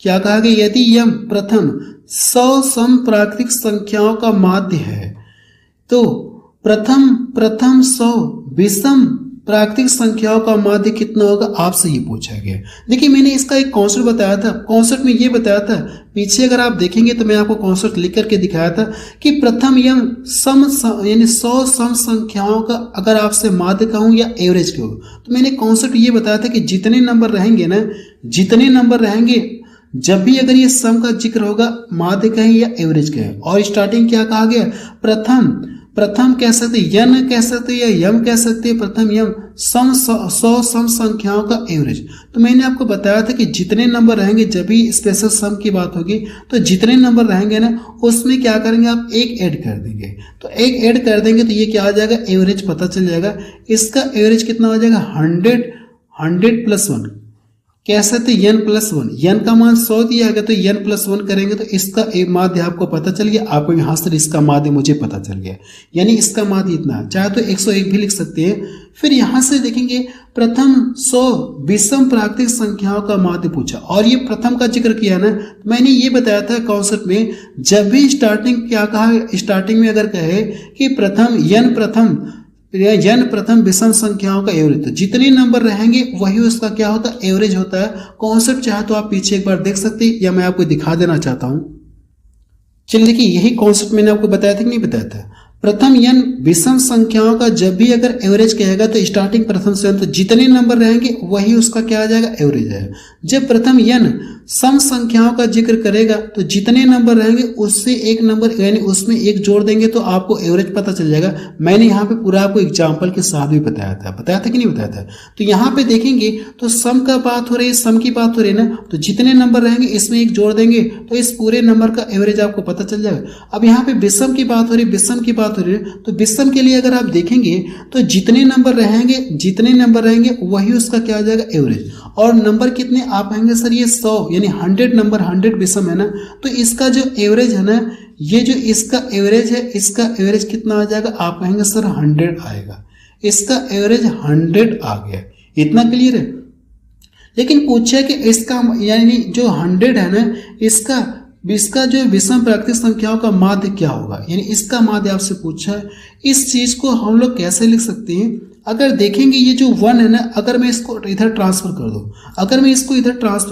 क्या कहा गया, यदि यम प्रथम 100 सम प्राकृतिक संख्याओं का माध्य है तो प्रथम 100 विषम प्राकृतिक संख्याओं का माध्य कितना होगा, आपसे ये पूछा गया। देखिए मैंने इसका एक कॉन्सेप्ट बताया था, कॉन्सेप्ट में ये बताया था, पीछे अगर आप देखेंगे तो मैं आपको कॉन्सेप्ट लिख करके दिखाया था कि प्रथम यम यानी 100 सम संख्याओं का अगर आपसे माध्य कहूँ या एवरेज कहूँ, तो मैंने कॉन्सेप्ट ये बताया था कि जितने नंबर रहेंगे ना, जितने नंबर रहेंगे जब भी अगर ये सम का जिक्र होगा, माध्य कहें या एवरेज कहें, और स्टार्टिंग क्या कहा गया, प्रथम कह सकते, यन कह सकते या यम कह सकते, प्रथम यम 100 सम संख्याओं का एवरेज। तो मैंने आपको बताया था कि जितने नंबर रहेंगे, जब भी स्पेशल सम की बात होगी तो जितने नंबर रहेंगे ना उसमें क्या करेंगे, आप एक ऐड कर देंगे। तो एक ऐड कर देंगे तो ये क्या आ जाएगा, एवरेज पता चल जाएगा। इसका एवरेज कितना हो जाएगा, 100 प्लस 1 कह सकते n प्लस 1, यन का मान 100 दिया गया तो n प्लस 1 करेंगे तो इसका माध्य आपको पता चल गया। आपको यहाँ से इसका माध्य मुझे पता चल गया, यानी इसका माध्य इतना, चाहे तो 101 भी लिख सकते हैं। फिर यहाँ से देखेंगे प्रथम 100 विषम प्राकृतिक संख्याओं का माध्य पूछा, और ये प्रथम का जिक्र किया ना, मैंने ये बताया था कॉन्सेप्ट में, जब भी स्टार्टिंग क्या कहा, स्टार्टिंग में अगर कहे कि यन प्रथम विषम संख्याओं का एवरेज, तो जितने नंबर रहेंगे वही उसका क्या होता है, एवरेज होता है। कॉन्सेप्ट चाहे तो आप पीछे एक बार देख सकते हैं या मैं आपको दिखा देना चाहता हूं। चलिए देखिए, यही कॉन्सेप्ट मैंने आपको बताया था कि नहीं बताया था। प्रथम यन विषम संख्याओं का जब भी अगर एवरेज कहेगा तो स्टार्टिंग प्रथम से तो जितने नंबर रहेंगे वही उसका क्या आ जाएगा, एवरेज है। जब प्रथम यन सम संख्याओं का जिक्र करेगा तो जितने नंबर रहेंगे उससे एक नंबर यानी उसमें एक जोड़ देंगे तो आपको एवरेज पता चल जाएगा। मैंने यहाँ पे पूरा आपको एग्जाम्पल के साथ भी बताया था कि नहीं बताया था। तो यहाँ पे देखेंगे तो सम का बात हो रही है, सम की बात हो रही है ना, तो जितने नंबर रहेंगे इसमें एक जोड़ देंगे तो इस पूरे नंबर का एवरेज आपको पता चल जाएगा। अब यहाँ पे विषम की बात हो रही है, विषम की बात हो रही है, तो विषम के लिए अगर आप देखेंगे तो जितने नंबर रहेंगे वही उसका क्या आ जाएगा, एवरेज। और नंबर कितने आप कहेंगे सर ये 100 यानी 100 नंबर, 100 विषम है ना, तो इसका जो एवरेज है ना, ये जो इसका एवरेज है, इसका एवरेज कितना आ जाएगा, आप कहेंगे सर 100 आएगा। इसका एवरेज 100 आ गया, इतना क्लियर है। लेकिन पूछा कि इसका यानी जो 100 है ना, इसका जो विषम प्राकृतिक संख्याओं का माध्य क्या होगा, यानी इसका माध्य आपसे पूछा है। इस चीज को हम लोग कैसे लिख सकते हैं, अगर देखेंगे ये जो 1 है ना, अगर मैं इसको इधर ट्रांसफर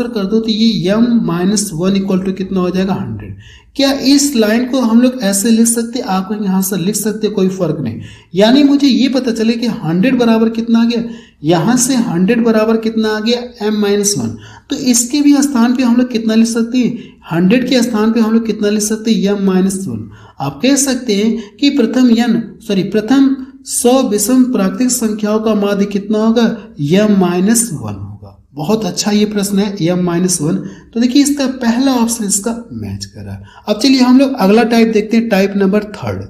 कर दूं, तो ये m माइनस 1 इक्वल टू कितना हो जाएगा, 100। क्या इस लाइन को हम लोग ऐसे लिख सकते, आप यहाँ से लिख सकते, कोई फर्क नहीं। यानी मुझे ये पता चले कि 100 बराबर कितना आ गया, यहाँ से 100 बराबर कितना आ गया, m माइनस 1। तो इसके भी स्थान पे हम लोग कितना लिख सकते हैं, 100 के स्थान पे हम लोग कितना लिख सकते हैं, m माइनस 1। आप कह सकते हैं कि प्रथम 100 विषम प्राकृतिक संख्याओं का माध्य कितना होगा, m माइनस 1 होगा। बहुत अच्छा ये प्रश्न है, m माइनस 1। तो देखिए इसका पहला ऑप्शन इसका मैच कर रहा है। अब चलिए हम लोग अगला टाइप देखते हैं, टाइप नंबर 3।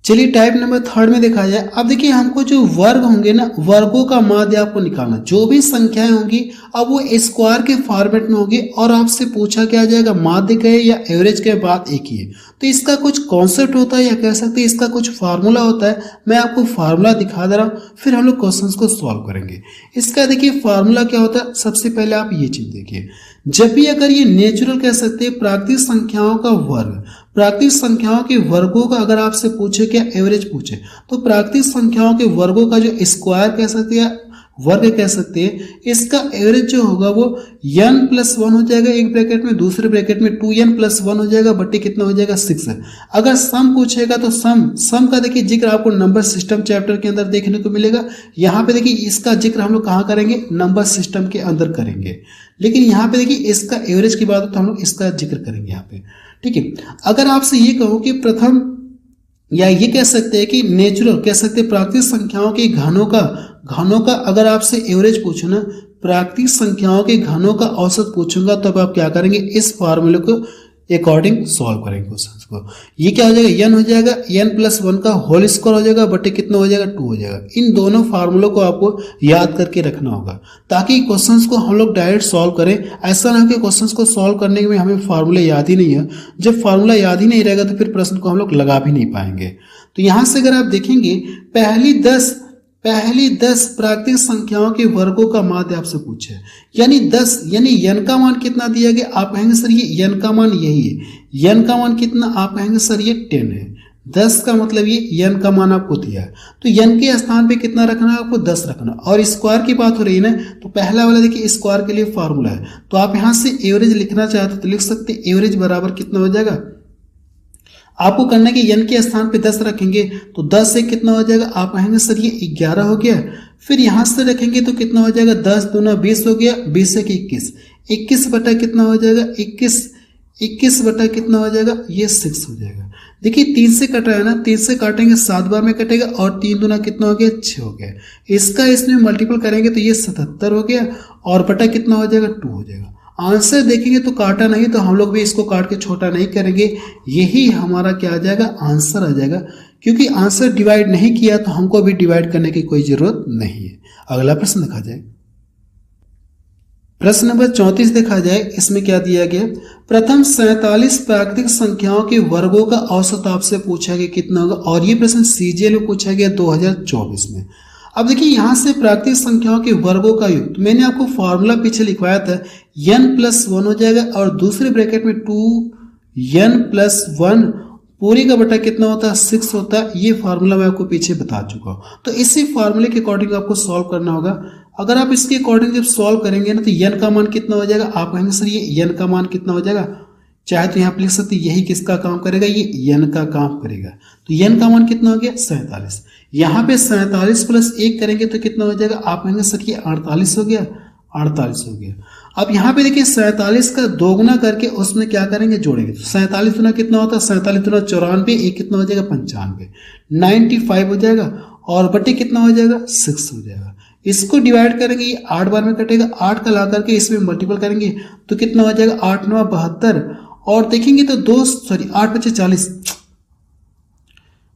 चलिए टाइप नंबर 3 में देखा जाए। अब देखिए हमको जो वर्ग होंगे ना, वर्गों का माध्य आपको निकालना, जो भी संख्याएं होंगी अब वो स्क्वायर के फॉर्मेट में होगी और आपसे पूछा क्या जाएगा, माध्य कहे या एवरेज के, बात एक ही है। तो इसका कुछ कॉन्सेप्ट होता है या कह सकते हैं इसका कुछ फार्मूला होता है। मैं आपको फार्मूला दिखा दे रहा हूँ, फिर हम लोग क्वेश्चंस को सॉल्व करेंगे। इसका देखिए फार्मूला क्या होता है, सबसे पहले आप ये चीज देखिए, जब भी अगर ये नेचुरल कह सकते हैं प्राकृतिक संख्याओं का वर्ग, प्राकृतिक संख्याओं के वर्गों का अगर आपसे पूछे क्या एवरेज पूछे, तो प्राकृतिक संख्याओं के वर्गों का जो स्क्वायर कह सकते हैं, वर्ग कह सकते हैं, इसका एवरेज जो होगा वो n प्लस 1 हो जाएगा एक ब्रैकेट में, दूसरे ब्रैकेट में 2n प्लस 1 हो जाएगा, बट्टे कितना हो जाएगा 6 है। अगर सम पूछेगा तो सम का देखिए जिक्र आपको नंबर सिस्टम चैप्टर के अंदर देखने को मिलेगा। यहाँ पे देखिए इसका जिक्र हम लोग कहाँ करेंगे, नंबर सिस्टम के अंदर करेंगे। लेकिन यहाँ पे देखिए इसका एवरेज की बात हो तो हम लोग इसका जिक्र करेंगे यहाँ पे, ठीक है। अगर आपसे ये कहो कि प्रथम या ये कह सकते हैं कि नेचुरल कह सकते हैं प्राकृतिक संख्याओं के घनों का अगर आपसे एवरेज पूछो ना, प्राकृतिक संख्याओं के घनों का औसत पूछूंगा, तब आप क्या करेंगे, इस फार्मूले को अकॉर्डिंग सॉल्व करेंगे क्वेश्चन को। ये क्या हो जाएगा, n हो जाएगा n+1 का होल स्क्वायर हो जाएगा बटे कितना हो जाएगा 2 हो जाएगा। इन दोनों फार्मूलों को आपको याद करके रखना होगा ताकि क्वेश्चंस को हम लोग डायरेक्ट सॉल्व करें। ऐसा ना हो कि क्वेश्चंस को सॉल्व करने में हमें फार्मूला याद ही नहीं है। जब फार्मूला याद ही नहीं रहेगा तो फिर प्रश्न को हम लोग लगा भी नहीं पाएंगे। तो यहाँ से अगर आप देखेंगे पहली 10 प्राकृतिक संख्याओं के वर्गों का माध्य आपसे पूछे, यानी 10, यानी n का मान कितना दिया गया, आप कहेंगे सर ये n का मान यही है। n का मान कितना, आप कहेंगे सर ये 10 है। 10 का मतलब ये n का मान आपको दिया है, तो n के स्थान पे कितना रखना है आपको 10 रखना। और स्क्वायर की बात हो रही है ना, तो पहला वाला देखिए स्क्वायर के लिए फार्मूला है, तो आप यहाँ से एवरेज लिखना चाहते तो लिख सकते हैं एवरेज बराबर कितना हो जाएगा, आपको करना है कि n के स्थान पे 10 रखेंगे तो 10 से कितना हो जाएगा, आप कहेंगे सर ये 11 हो गया। फिर यहां से रखेंगे तो कितना हो जाएगा, 10 दूना 20 हो गया, 20 से 21 बटा कितना हो जाएगा 21 बटा कितना हो जाएगा, ये 6 हो जाएगा। देखिए 3 से कटा है ना, 3 से काटेंगे 7 बार में कटेगा और 3 दूना कितना हो गया 6 हो गया। इसका इसमें मल्टीपल करेंगे तो ये 77 हो गया और बटा कितना हो जाएगा 2 हो जाएगा। आंसर देखेंगे तो काटा नहीं, तो हम लोग भी इसको काट के छोटा नहीं करेंगे, यही हमारा क्या आ जाएगा आंसर आ जाएगा। क्योंकि आंसर डिवाइड नहीं किया तो हमको भी डिवाइड करने की कोई जरूरत नहीं है। अगला प्रश्न देखा जाए, प्रश्न नंबर 34 देखा जाए, इसमें क्या दिया गया, प्रथम 47 प्राकृतिक संख्याओं के वर्गों का औसत आपसे पूछा गया कितना होगा, और ये प्रश्न सीजीएल में पूछा गया 2024 में। अब देखिए यहां से प्राकृतिक संख्याओं के वर्गों का योग, तो मैंने आपको फॉर्मूला पीछे लिखवाया था, n+1 हो जाएगा और दूसरे ब्रैकेट में 2n+1 पूरी का बटा कितना होता है 6 होता है। ये फार्मूला मैं आपको पीछे बता चुका हूं, तो इसी फार्मूले के अकॉर्डिंग आपको सॉल्व करना होगा। अगर आप इसके अकॉर्डिंग जब सॉल्व करेंगे ना तो n का मान कितना हो जाएगा, आप कहेंगे सर ये n का मान कितना हो जाएगा, चाहे तो यहाँ पे लिख सकते यही किसका काम करेगा, ये n का काम करेगा। तो n का मान कितना हो गया 47। यहाँ पे 47 + 1 करेंगे तो कितना हो जाएगा, आप कहेंगे सर ये 48 हो गया, 48 हो गया। अब यहाँ पे देखिए 47 का 2 गुना करके उसमें क्या करेंगे जोड़ेंगे, तो 47 गुना कितना होता है, 47 गुना 94, एक कितना हो जाएगा 95, 95 हो जाएगा और बटे कितना हो जाएगा 6 हो जाएगा। इसको डिवाइड करेंगे, ये 8 बार में कटेगा, 8 का ला करके इसमें मल्टीपल करेंगे तो कितना हो जाएगा 8 9 72 और देखेंगे तो 8 5 40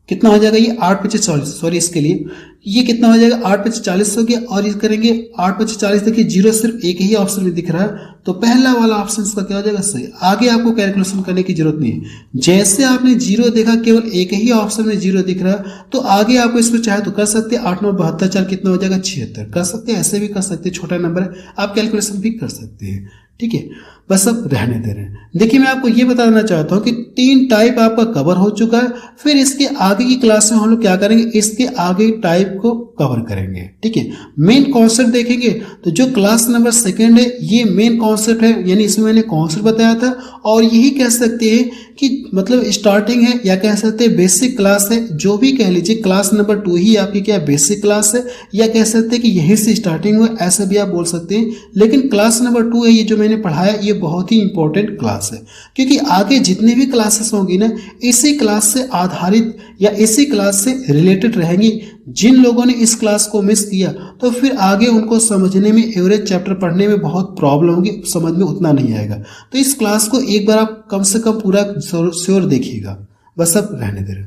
कितना हो जाएगा, ये 8 5 40, सॉरी इसके लिए ये कितना हो जाएगा 8 5 40 हो गया। और ये करेंगे 8 5 40, देखिए 0 सिर्फ एक ही ऑप्शन में दिख रहा है, तो पहला वाला ऑप्शन इसका क्या हो जाएगा सही। आगे आपको कैलकुलेशन करने की जरूरत नहीं है, जैसे आपने 0 देखा केवल एक ही ऑप्शन में 0 दिख रहा है, तो आगे आपको इसको चाहे तो कर सकते हैं, 8 9 72 4 कितना हो जाएगा 76 कर सकते हैं, ऐसे भी कर सकते हैं, छोटा नंबर है आप कैलकुलेशन भी कर सकते हैं, ठीक है। बस अब रहने दे रहे हैं। देखिए मैं आपको ये बताना चाहता हूं कि 3 टाइप आपका कवर हो चुका है, फिर इसके आगे की क्लास में हम लोग क्या करेंगे, इसके आगे टाइप को कवर करेंगे, ठीक है। मेन कॉन्सेप्ट देखेंगे तो जो क्लास नंबर 2 है ये मेन कॉन्सेप्ट है, यानी इसमें मैंने कॉन्सेप्ट बताया था और यही कह सकते हैं कि मतलब स्टार्टिंग है या कह सकते हैं बेसिक क्लास है, जो भी कह लीजिए क्लास नंबर 2 ही आपकी क्या बेसिक क्लास है, या कह सकते हैं कि यहीं से स्टार्टिंग हुआ, ऐसा भी आप बोल सकते हैं। लेकिन क्लास नंबर 2 है ये जो मैंने पढ़ाया, ये बहुत ही इंपॉर्टेंट क्लास है, क्योंकि आगे जितनी भी क्लासेस होंगी ना इसी क्लास से आधारित या इसी क्लास से रिलेटेड रहेंगी। जिन लोगों ने इस क्लास को मिस किया तो फिर आगे उनको समझने में, एवरेज चैप्टर पढ़ने में बहुत प्रॉब्लम होगी, समझ में उतना नहीं आएगा। तो इस क्लास को एक बार आप कम से कम पूरा श्योर देखिएगा। बस अब रहने दे रहे।